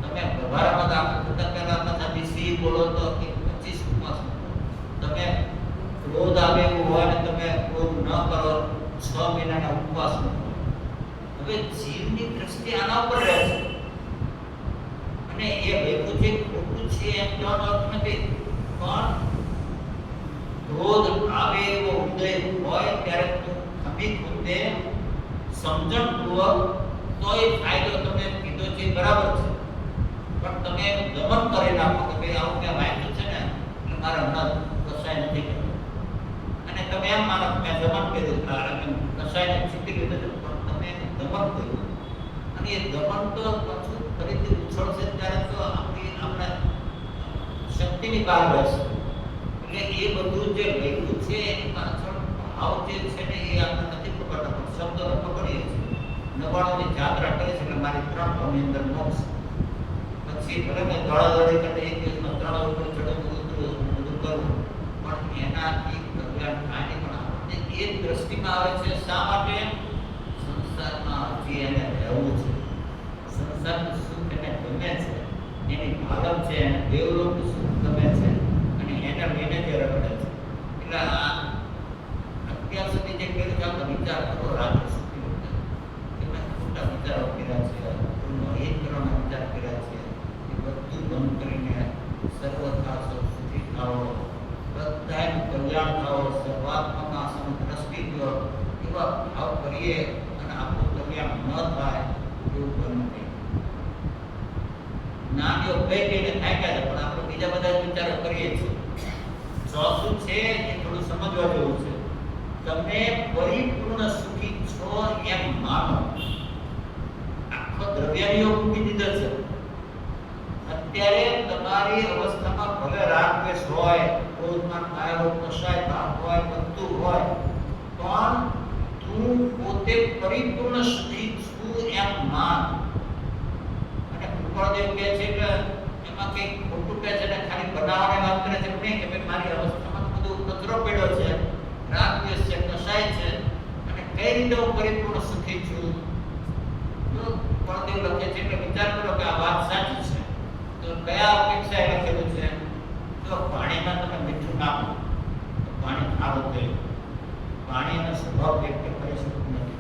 તમે વ્યવહારમાં દાખલ થતા પહેલા પાછા નિશી બોલો તો 25 ઉપવાસ મૂકો. તમે ક્રોધ આવે એવું હોય ને તમે ક્રોધ ન કરો 6 મહિનાના ઉપવાસ મૂકો. હવે જીવની દ્રષ્ટિ આના ઉપર રહે છે અને એ ભેગું જે ખોટું છે એમ કહેવાનો અર્થ નથી, પણ ક્રોધ આવે એવો ઉદય હોય ત્યારે તું ખમી ખુદે સમજણપૂર્વક તો એ ફાયદો તમે કીધો છે બરાબર છે, પણ તમે એનું દમન કરી નાખો કે ભાઈ આવું મેં વાંચ્યું છે ને એટલે મારે હમણાં કસાય નથી કરવું અને તમે એમ માનો મેં દમન કર્યું કસાયને ચીકી લીધું પણ તમે એનું દમન કર્યું અને એ દમન તો પાછું ફરીથી ઉછળશે ત્યારે તો આપણે શક્તિની બહાર રહેશે. એટલે એ બધું જે લખ્યું છે એની પાછળ ભાવ જે છે ને એ આપણે નથી પકડતા, પણ શબ્દો પકડીએ છીએ. નવાણુંની જાત્રા કરે છે એટલે મારી 3 ભાવની અંદર મોક્ષ. પછી ભલે મેં દોડાદોડી કરીને એક દિવસમાં 3 ઉપર ચડવું ઉતરવું બધું કરું, પણ એનાથી કલ્યાણ થાય નહીં. પણ આપણને એ જ દ્રષ્ટિમાં આવે છે શા માટે? સંસારમાં હજી એને રહેવું છે, સંસારનું સુખ એને ગમે છે, એની ભાગમ છે, એને દેવલોકનું સુખ ગમે છે અને એને લઈને જે રખડે છે. એટલે આ અત્યાર સુધી જે કર્યું છે આપણે વિચાર કરો રાત્રે સુખી વખતે કે મેં ખોટા વિચારો કર્યા છે, એ કરવાના વિચાર કર્યા છે, એ બધું બંધ કરીને સર્વથા સુખી થાઓ, બધાનું કલ્યાણ થાઓ, સર્વાત્મા સમદ્રષ્ટિ દો, એવા ભાવ કરીએ અને આપણું કલ્યાણ ન થાય એવું બને નહીં. નાનીઓ કઈ કઈને થાય છે પણ આપણે બીજા બધા વિચારો કરીએ છીએ. ચોથું છે એ થોડું સમજવા જેવું છે. તમે પરિપૂર્ણ સુખી છો એમ માનો. આખો દ્રવ્યાદિઓ મૂકી દીધો છે. અત્યારે તમારી અવસ્થામાં ભલે રાગ દ્વેષ હોય, ક્રોધમાન માયા કશાય ભાવ હોય, બધું હોય, પણ તું પોતે પરિપૂર્ણ સુખી છું એમ માન. અને કૃપાળદેવ કહે છે કે એમાં કંઈક ખોટું કહે છે ને ખાલી બનાવવાની વાત કરે છે નહીં કે ભાઈ મારી અવસ્થામાં બધું કચરો પડ્યો છે, રાગ દ્વેષ છે, કશાય છે અને કઈ રીતે હું પરિપૂર્ણ સુખી છું. જો કૃપાળદેવ લખે છે એટલે વિચાર કરો કે આ વાત સાચી છે તો કયા અપેક્ષાએ લખેલું છે? જો પાણીમાં તમે મીઠું નાખો તો પાણી ખારું થઈ, પાણીનો સ્વભાવ વ્યક્ત કરી શકતું નથી.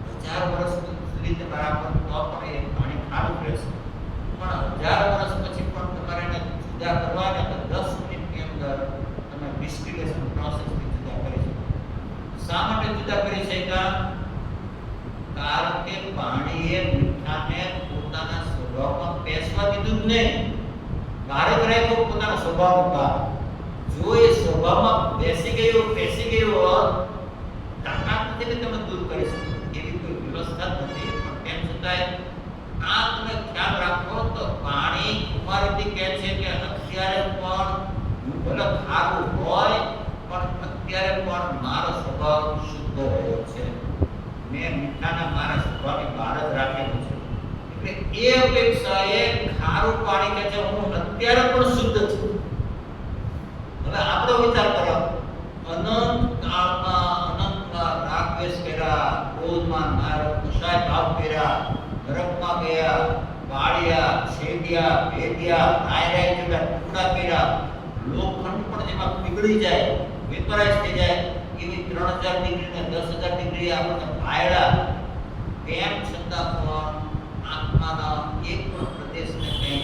1000 વર્ષ સુધી તમારે આપો તો પણ એ પાણી ખારું રહેશે, પણ 1000 વર્ષ પછી પણ તમારે એને જુદા કરવાના તો 10 મિનિટની અંદર તમે ડિસ્ટિલેશન પ્રોસેસથી જુદા કરી શકો. શા માટે જુદા કરી શક્યા? કારણ કે પાણીએ મીઠાને પોતાના સ્વભાવમાં બેસવા દીધું જ નહીં, બહાર જ રાખ્યો પોતાના સ્વભાવમાં. જો એ સ્વભાવમાં બેસી ગયું હોત તાકાત નથી કે તમે દૂર કરી શકો, એવી કોઈ વ્યવસ્થા નથી. પણ તેમ છતાંય આ તમે ખ્યાલ રાખો તો પાણી કુમારીથી કહે છે કે અત્યારે પણ ભલે ખારું હોય પણ અત્યારે પણ મારો સ્વભાવ શુદ્ધ રહ્યો છે, મેં મીઠાના મારા સ્વભાવની બહાર જ રાખેલું છે. એટલે એ અપેક્ષાએ ખારું પાણી કહે છે હું અત્યારે પણ શુદ્ધ છું. હવે આપણો વિચાર કરો, અનંત કાળમાં દ્વેષ કર્યા, ક્રોધમાં કશાય ભાવ કર્યા, નરકમાં ગયા, પાળ્યા, છેદ્યા, ભેદ્યા, નાયરાય જેવા ટુકડા કર્યા, લોખંડ પણ જેમાં પીગળી જાય, વેપરાઇઝ થઈ જાય, એવી 3000 ડિગ્રી ને 10000 ડિગ્રી આપણને ભાયડા, તેમ છતાં પણ આત્માના એક પણ પ્રદેશને કંઈ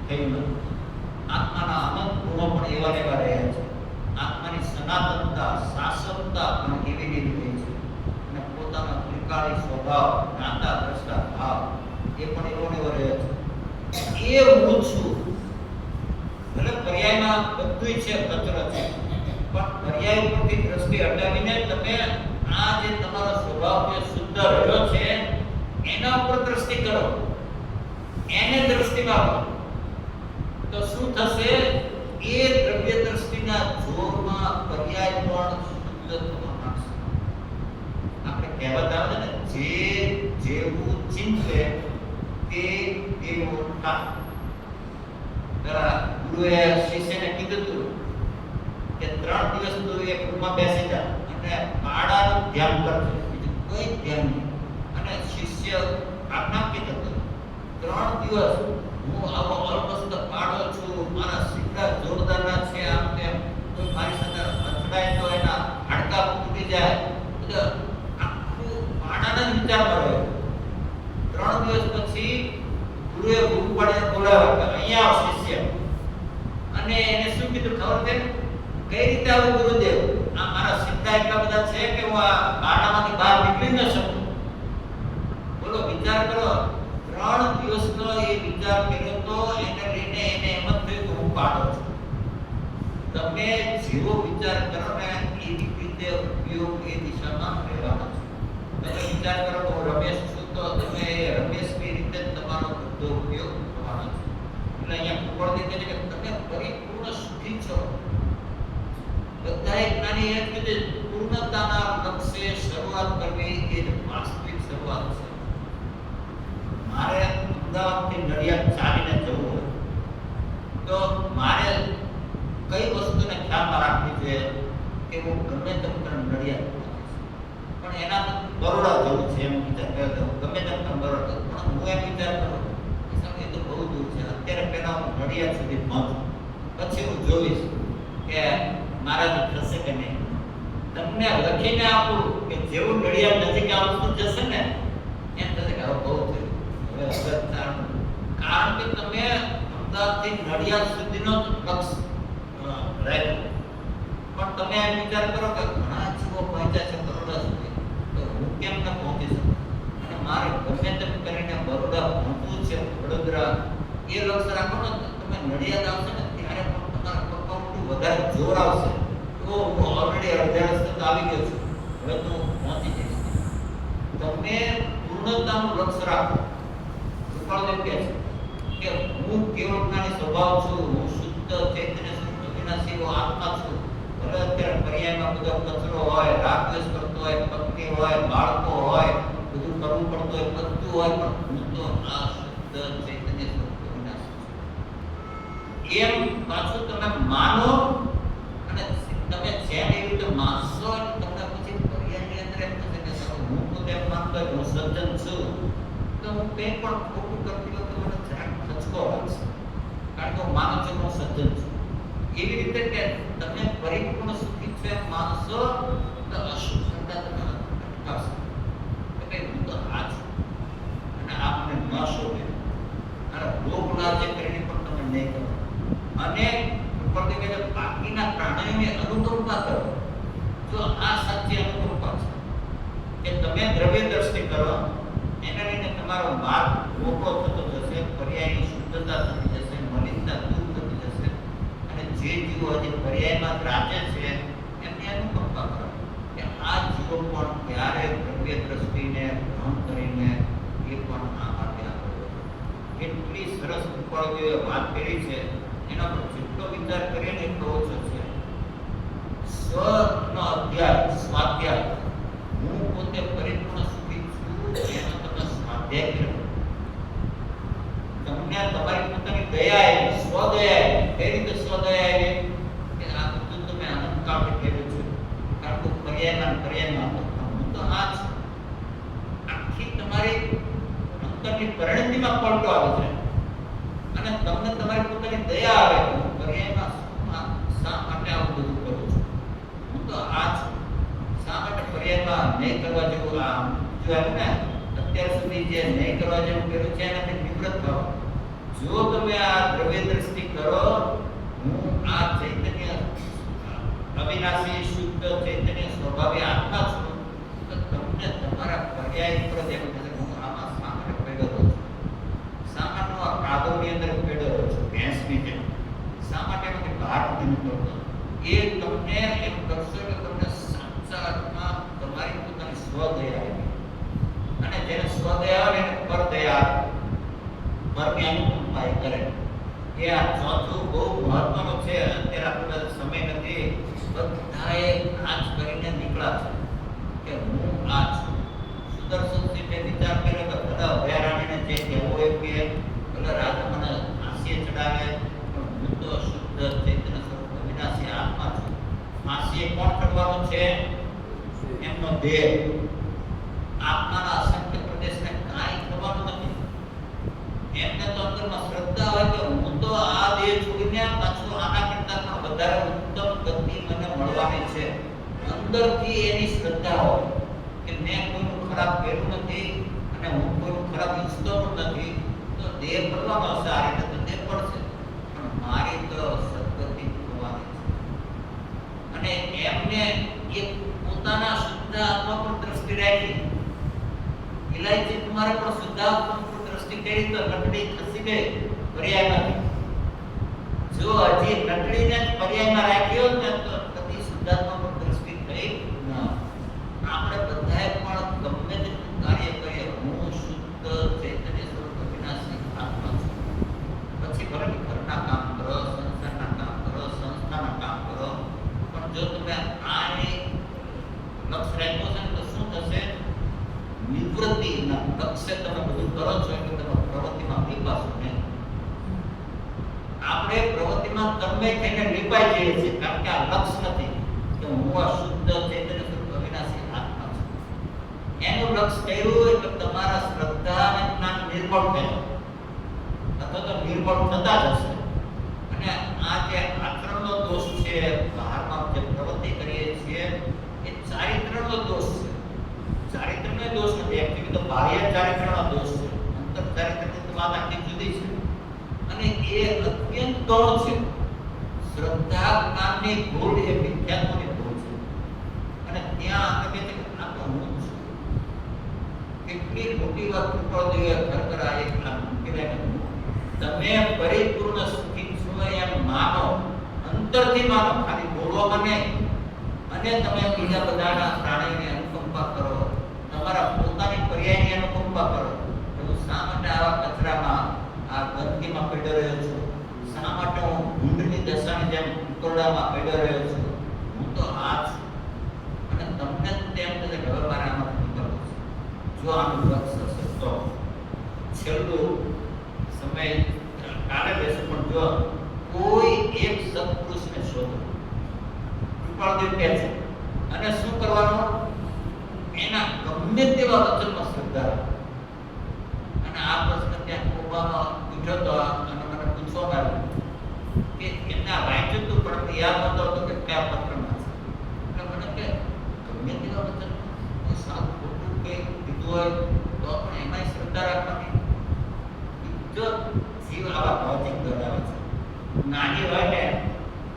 થયું નથી. આત્માના અનંત ગુણો પણ એવા ને એવા રહ્યા છે. આત્માની સનાતનતા, શાસકતા પણ એવી ને એવી રહી છે. અને પોતાનો ત્રિકાળી સ્વભાવ, જ્ઞાતા દ્રષ્ટા ભાવ એ પણ એવો ને એવો રહે છે. એ હું છું. ભલે પર્યાયમાં બધું છે, કચરો છે, પણ પર્યાય ઉપરથી દ્રષ્ટિ હટાવીને તમે આ જે તમારો સ્વભાવ જે શુદ્ધ રહ્યો છે એના ઉપર દ્રષ્ટિ કરો, એને દ્રષ્ટિમાં લો, તો શું થશે? એ દ્રવ્ય દ્રષ્ટિના જોરમાં પર્યાય પણ શુદ્ધ થવા માંડશે. આપણે કહેવત આવે ને, જે જેવું ચિંતે તે તેવું થાય. જરા ગુરુએ શિષ્યને કીધું હતું કે 3 દિવસ તું એક રૂમમાં બેસી જા અને પાડાનું ધ્યાન કરજે, બીજું કોઈ ધ્યાન નહીં. અને શિષ્ય આજ્ઞા કીધું હતું, 3 દિવસ હું આવો અલ્પસ્ત પાડો છું, મારા સિદ્ધા જોરદારના છે, આમ તેમ, કોઈ મારી સાથે અથડાય તો એના હાડકા તૂટી જાય, એટલે આખું પાડાના જ વિચારમાં રહ્યો. 3 દિવસ પછી ગુરુએ ગુરુ પાડીને બોલાવ્યા કે અહીંયા આવો શિષ્ય. અને એને શું કીધું ખબર છે? કઈ રીતે આવું ગુરુદેવ? આ મારા સિદ્ધા એટલા બધા છે કે હું આ પાડામાંથી બહાર નીકળી ન શકું. બોલો, વિચાર કરો. 3 દિવસનો એ વિચાર કર્યો તો એને લઈને એને એમ જ થયું કે હું પાડો છું. તમે જેવો વિચાર કરો ને એવી રીતે ઉપયોગ એ દિશામાં રહેવાનો છે. તમે વિચાર કરો કે હું રમેશ છું, તો તમે રમેશની રીતે તમારો બધો ઉપયોગ કરવાનો છે. એટલે અહીંયા ઉપરથી કહે છે કે તમે પરિપૂર્ણ સુખી છો. બધા જ્ઞાની એ કીધું પૂર્ણતાના લક્ષ્યે શરૂઆત કરવી એ જ વાસ્તવિક શરૂઆત છે. મારે અમદાવાદથી નડિયાદ ચાલીને જવું હોય તો મારે કઈ વસ્તુને ખ્યાલમાં રાખવી જોઈએ કે હું ગમે તેમ કરીને નડિયાદ પહોંચીશ. પણ એના બરોડા જવું છે એમ વિચાર કર્યો, ગમે તેમ કરીને બરોડા. પણ હું એમ વિચાર કરું કે એ તો બહુ દૂર છે, અત્યારે પહેલા હું નડિયાદ સુધી પહોંચું, પછી હું જોઈશ કે મારાથી થશે કે નહીં. તમને લખીને આપું કે જેવું નડિયાદ નજીક આ વસ્તુ જશે ને એમ થશે કે હવે બહુ થયું, કારણ કે તમે અમદાવાદથી નડિયાદ સુધીનો લક્ષ્ય રાખ્યો. પણ તમે એમ વિચાર કરો કે ઘણા જીવો પહોંચ્યા છે બરોડા સુધી, તો હું કેમ ન પહોંચી શકું? અને મારે ગમે તેમ કરીને બરોડા પહોંચવું છે, વડોદરા, એ લક્ષ્ય રાખો ને. તમે નડિયાદ આવશો ને ત્યારે પણ તમારા પગમાં થોડું વધારે જોર આવશે. તો હું ઓલરેડી અડધા રસ્તે તો આવી ગયો છું, હવે તો હું પહોંચી જઈશ. તમે પૂર્ણતાનું લક્ષ્ય રાખો. કૃપાળદેવ કહે છે કે હું કેવળ જ્ઞાની સ્વભાવ છું, હું શુદ્ધ ચૈતન્ય શુદ્ધ વિનાશી આત્મા છું. ભલે અત્યારે પર્યાયમાં બધો કચરો હોય, રાગ દ્વેષ કરતો હોય, પત્ની હોય, બાળકો હોય, બધું કરવું પડતું હોય, બધું હોય, પણ હું તો આ શુદ્ધ ચૈતન્ય શુદ્ધ વિનાશી છું. એમ પાછું તમે માનો, અને તમે જેમ એવી રીતે માનશો તમને પછી પર્યાયની અંદર એમ થશે કે હું પોતે એમ માનતો હોય હું સજ્જન છું, તો હું કંઈ પણ ખોટું કરતી વખતે મને જરાક ખચકો લાગશે, કારણ કે હું માનું છું હું સજ્જન છું. એવી રીતે કે તમે પરિપૂર્ણ સુખી છો એમ માનશો તો અશુદ્ધતા તમે અટકાવશો કે ભાઈ હું તો આ છું અને આપને ન શોધે, અને લોભ લાલચ કરીને પણ તમે નહીં કરો. અને ઉપરથી કહે બાકીના પ્રાણીઓને અનુકંપા કરો. જો આ સાચી અનુકંપા છે કે તમે દ્રવ્ય દ્રષ્ટિ કરો, એને લઈને તમારો માર્ગ મોકળો થતો જશે, પર્યાયની શુદ્ધતા થતી જશે, મલિનતા દૂર થતી જશે. અને જે જીવો હજી પર્યાયમાં રાચે છે એમની અનુકંપા કરો કે આ જીવો પણ ક્યારે દ્રવ્ય દ્રષ્ટિને ભંગ કરીને એ પણ આ માટે આગળ. કેટલી સરસ કૃપાળુએ વાત કરી છે, એના પર જેટલો વિચાર કરીએ ને એટલો ઓછો છે. સ્વનો અધ્યાય, સ્વાધ્યાય, હું પોતે પરિપૂર્ણ સુખી છું એનો તમે સ્વાધ્યાય કરો. તમને તમારી પોતાની દયા આવી, સ્વદયા આવી. કઈ રીતે સ્વદયા આવી? કે આ બધું તમે અનંતકાળથી કર્યું છે, કારણ કે પર્યાયમાં હતો. તો આ જ આખી તમારી અંતરની પરિણતિમાં પલટો આવે છે અને તમને તમારી પોતાની દયા આવે કે હું પર્યાયમાં શા માટે આવું બધું કરું છું, હું તો આ છું, શા માટે પર્યાયમાં નહીં કરવા જેવું આ જો ને અત્યાર સુધી જે નહીં કરવા જેવું કર્યું છે એનાથી નિવૃત્ત થાઓ. જો તમે આ દ્રવ્ય દ્રષ્ટિ કરો, હું આ ચૈતન્ય અવિનાશી શુદ્ધ ચૈતન્ય સ્વભાવી આત્મા છું, તો તમને તમારા પર્યાય પર જેમ થશે હું આમાં શા માટે પડ્યો રહું છું, શા માટે આ કાદવની અંદર પડ્યો રહું છું ભેંસની જેમ, શા માટે એમાંથી બહાર નથી નીકળતો, એ તમને એમ કરશો કે તમને સાચા અર્થમાં તમારી પોતાની સ્વદયા આવે. અને જેને સ્વદયા આવે એને પરદયા આવે, પરની અનુકંપા કરે. એ આ ચોથું બહુ મહત્વનું છે. અત્યારે આપણે સમય નથી, બધાએ આજ કરીને નીકળ્યા છે કે હું આ છું. સુદર્શન સિંહે વિચાર કર્યો કે બધા અભયારણ્યને જે કહેવું એ કે ભલે રાજા મને ફાંસીએ ચડાવે પણ હું તો શુદ્ધ ચૈતન્ય સ્વરૂપ વિનાશી આત્મા છું. ફાંસીએ કોણ ચડવાનું છે? એમનો દેહ. આત્માના અસંખ્ય પ્રદેશને કાંઈ થવાનું નથી. એમને તો અંદરમાં શ્રદ્ધા હોય કે હું તો આ દેહ છોડીને પાછું આના કરતા પણ વધારે ઉત્તમ ગતિ મને મળવાની છે. અંદરથી એની શ્રદ્ધા હોય કે મેં કોઈનું ખરાબ કર્યું નથી અને હું કોઈનું ખરાબ ઈચ્છતો પણ નથી, તો દેહ પડવાનો હશે, આ રીતે તો દેહ પડશે પણ મારી તો સદગતિ થવાની છે. અને એમને એક પોતાના શુદ્ધ આત્મા પર દ્રષ્ટિ રાખી. ઇલાયચી તમારે પણ શુદ્ધ આત્મા પર દ્રષ્ટિ કરી તો નટડી ખસી ગઈ પર્યાયમાંથી. જો હજી નટડીને પર્યાયમાં રાખ્યો ને તો કદી શુદ્ધાત્મા પર દ્રષ્ટિ થઈ ન. આપણે બધાએ પણ ગમે તેટલું કાર્ય કરીએ, હું શુદ્ધ ચૈતન્ય સ્વરૂપ વિનાશી આત્મા છું. પછી ભલે ઘરના કામ કરો, સંસારના કામ કરો, સંસ્થાના કામ કરો, પણ જો તમે આને લક્ષ્ય રાખ્યો છે તો શું થશે? નિવૃત્તિના લક્ષ્ય તમે બધું કરો છો એટલે તમે પ્રવૃત્તિમાં લીપાશો નહીં. આપણે પ્રવૃત્તિમાં તન્મય થઈને લીપાઈ જઈએ છીએ કારણ કે આ લક્ષ્ય નથી કે હું આ શુદ્ધ ચૈતન્ય સ્વરૂપ અવિનાશી આત્મા છું. એનું લક્ષ્ય કર્યું એટલે તમારા શ્રદ્ધા અને જ્ઞાન નિર્મળ થયા અથવા તો નિર્મળ થતા જ હશે. અને આ જે આચરણનો દોષ છે, બહારમાં જે પ્રવૃત્તિ કરીએ છીએ એ ચારિત્રનો દોષ છે. ચારિત્રનો દોષ નથી, એકચ્યુઅલી તો બાહ્ય ચારિત્રનો દોષ છે. અંતર ચારિત્રની તો વાત આખી જુદી છે અને એ અત્યંત ગૌણ છે. શ્રદ્ધા જ્ઞાનની ભૂલ એ મિથ્યાત્વની ભૂલ છે અને ત્યાં આપણે કહે છે કે આ તો હું છું. કેટલી મોટી વાત કૃપાળદેવે ખરેખર આ એક મૂકેલા તમે પરિપૂર્ણ સુખી છો એમ માનો, અંતરથી માનો, ખાલી બોલવામાં નહીં. અને તમે બીજા બધાના પ્રાણીને અનુકંપા કરો, તમારા પોતાની પર્યાયની અનુકંપા કરો. હું શા માટે આવા કચરામાં આ ગંદકીમાં પડ્યો રહ્યો છું? શા માટે હું ભૂંડની દશાની જેમ ઉતરડામાં પડ્યો રહ્યો છું? હું તો આ છું. અને તમને તેમ થશે કે હવે મારે આમાંથી નીકળવું છે. જો આનું લક્ષ્ય હશે તો છેલ્લું સમય કાલે લેશે, પણ જો કોઈ એક સત્પુરુષને શોધો. કૃપાળદેવ કહે છે અને શું કરવાનું? એના ગમે તેવા વચનમાં શ્રદ્ધા. અને આ પ્રશ્ન ત્યાં કોબામાં પૂછ્યો તો અને મને પૂછવામાં આવ્યું કે એમના વાંચ્યું હતું પણ યાદ નતો હતો કે કયા પત્રમાં છે. એટલે મને કે ગમે તેવા વચન સાવ ખોટું કંઈ કીધું હોય તો પણ એમાં શ્રદ્ધા રાખવાની. જો જીવ આવા ભૌતિક ધરાવે છે, નાની હોય ને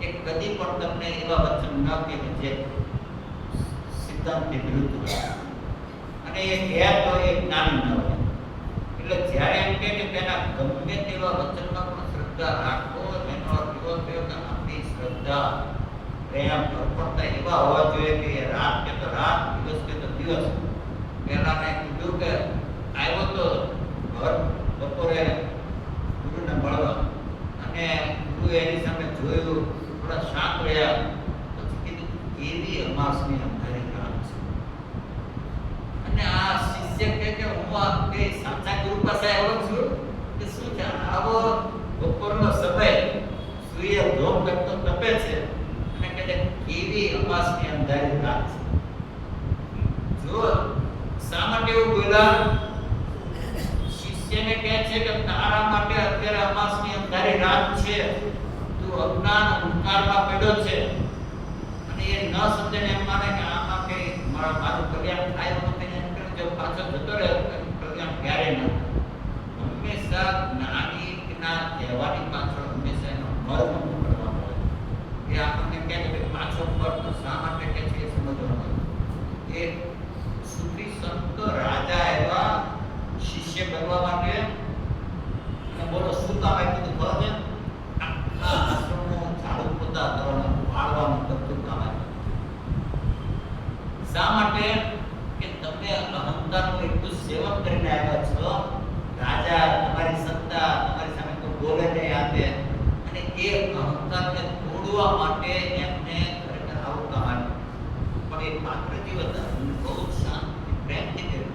એ કદી પણ તમને એવા વચન ન કહે જે સિદ્ધાંતથી વિરુદ્ધ હોય અને એ કહે તો એ જ્ઞાની ન હોય. એટલે જ્યારે એમ કહે કે તેના ગમે તેવા વચનમાં પણ શ્રદ્ધા રાખો, એનો અર્થ એવો થયો કે આપણી શ્રદ્ધા, પ્રેમ, અર્પણતા એવા હોવા જોઈએ કે એ રાત કે તો રાત, દિવસ કે તો દિવસ. પહેલા મેં કીધું કે આવ્યો તો ઘર બપોરે ગુરુને મળવા અને ગુરુએ એની સામે જોયું, થોડા શાંત રહ્યા, પછી કીધું કેવી અમાસની અંધારી રાત છે. અને આ શિષ્ય કહે કે હું આ કઈ સાચા ગુરુ પાસે આવ્યો છું કે શું છે? આવો બપોરનો સમય સૂર્ય ધોમ કરતો તપે છે અને કહે છે કેવી અમાસની અંધારી રાત છે. જો શા માટે એવું બોલ્યા? શિષ્યને કહે છે કે તારા માટે અત્યારે અમાસની અંધારી રાત છે, તું અજ્ઞાન અંધકારમાં પડ્યો છે, અને એ ન સમજે ને એમ માને કે આમાં કે મારું કલ્યાણ થાય તો તેને એમ કરે જો પાછો જતો રહે કલ્યાણ ક્યારે ન થાય. હંમેશા જ્ઞાનીના કહેવાની પાછળ હંમેશા એનો મર્મ પકડવાનો હોય. એ આપણને કહે છે કે પાછો ફરતો શા માટે કહે છે એ સમજવાનું. એ સુફી સંત રાજા એવા શિષ્ય બનવા માટે અને બોલો શું કામ આપ્યું ખબર છે? આખા આશ્રમનો ઝાડુ પોતા કરવાનું, વાળવાનું બધું કામ આપ્યું. શા માટે? કે તમે અહંકારનું એટલું સેવન કરીને આવ્યા છો. રાજા તમારી સત્તા તમારી સામે કોઈ બોલે નહીં આપે, અને એ અહંકારને તોડવા માટે એમને ખરેખર આવું કામ આપ્યું. પણ એ પાત્રજી હતા, બહુ શાંતિ પ્રેમથી કર્યું.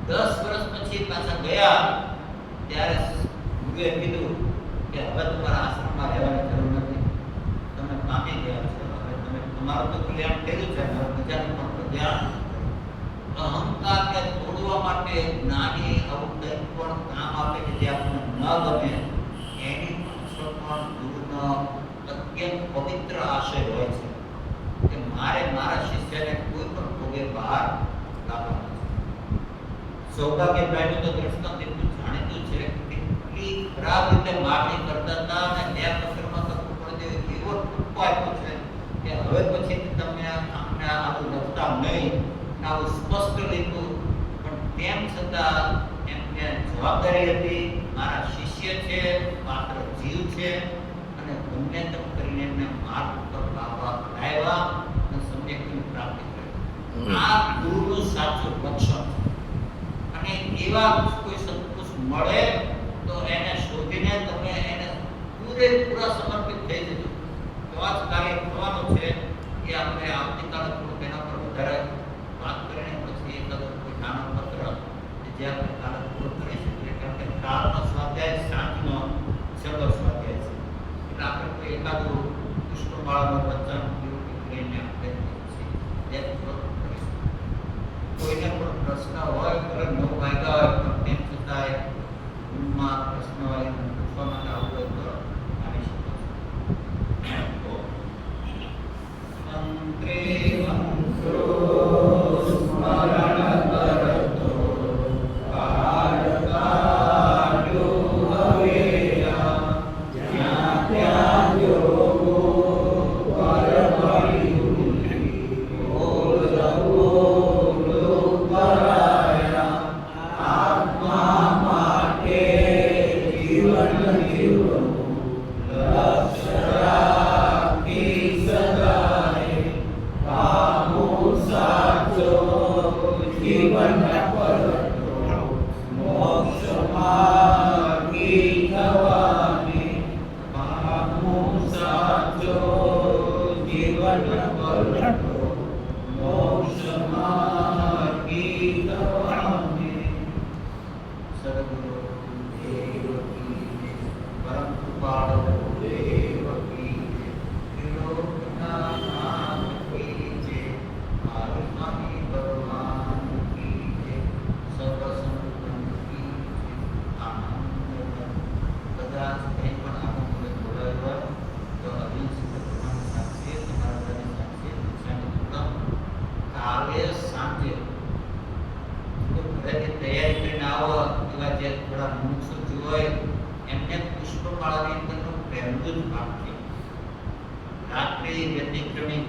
10 વર્ષ પછી પાછા ગયા ત્યારે ગુરુએ કીધું કે હવે તમારા આશ્રમમાં રહેવાની જરૂર નથી, તમે પામી ગયા છો, હવે તમે તમારું તો કલ્યાણ કર્યું છે, હવે બીજાનું પણ કલ્યાણ. અહંકારને તોડવા માટે જ્ઞાની આવું કંઈક પણ કામ આપે કે જે આપણને ન ગમે, એની પાછળ પણ ગુરુનો અત્યંત પવિત્ર આશય હોય છે કે મારે મારા શિષ્યને કોઈ પણ ભોગે બહાર લાવવાનો છે. સૌભાગ્યભાઈનું તો દ્રષ્ટાંત એટલું જાણીતું છે કે કેટલી ખરાબ રીતે મારણી કરતા હતા, અને ન્યાયપત્રમાં તો પડે એવો ટૂંકો આપ્યો છે કે હવે પછી તમે આમને આવું લખતા નહીં, આવું સ્પષ્ટ લીધું. પણ તેમ છતાં એમને જવાબદારી હતી, મારા શિષ્ય છે, પાત્ર જીવ છે, અને બંને તમ કરીને એમને માર્ગ પર લાવ્યા અને સમ્યકની પ્રાપ્તિ કરી. આ ગુરુનું સાચું લક્ષણ. અને એવા કોઈ સત્પુરુષ મળે તો એને શોધીને તમે એને પૂરેપૂરા સમર્પિત થઈ જજો. તો આ જ કાર્ય થવાનું છે. એ આપણે આવતીકાલે થોડુંક એના પર વધારે વાત કરીને પછી એકાદો કોઈ નાનો પત્ર જે આપણે કાલે પૂરો કરી શકીએ. કારણ કે કાલનો સ્વાધ્યાય સાંજનો છેલ્લો સ્વાધ્યાય છે, એટલે આપણે કોઈ એકાદું પુષ્પમાળાનું વચન લઈને આપણે કોઈને પણ પ્રશ્ન હોય, ભલે 9 વાગ્યા હોય, પણ તેમ છતાંય રૂમમાં પ્રશ્ન હોય પૂછવા માટે આવું હોય તો આવી શકો છો. મંત્રે મંત્રો સ્મરણ કરતો રાત્રે વ્યતિક્રમી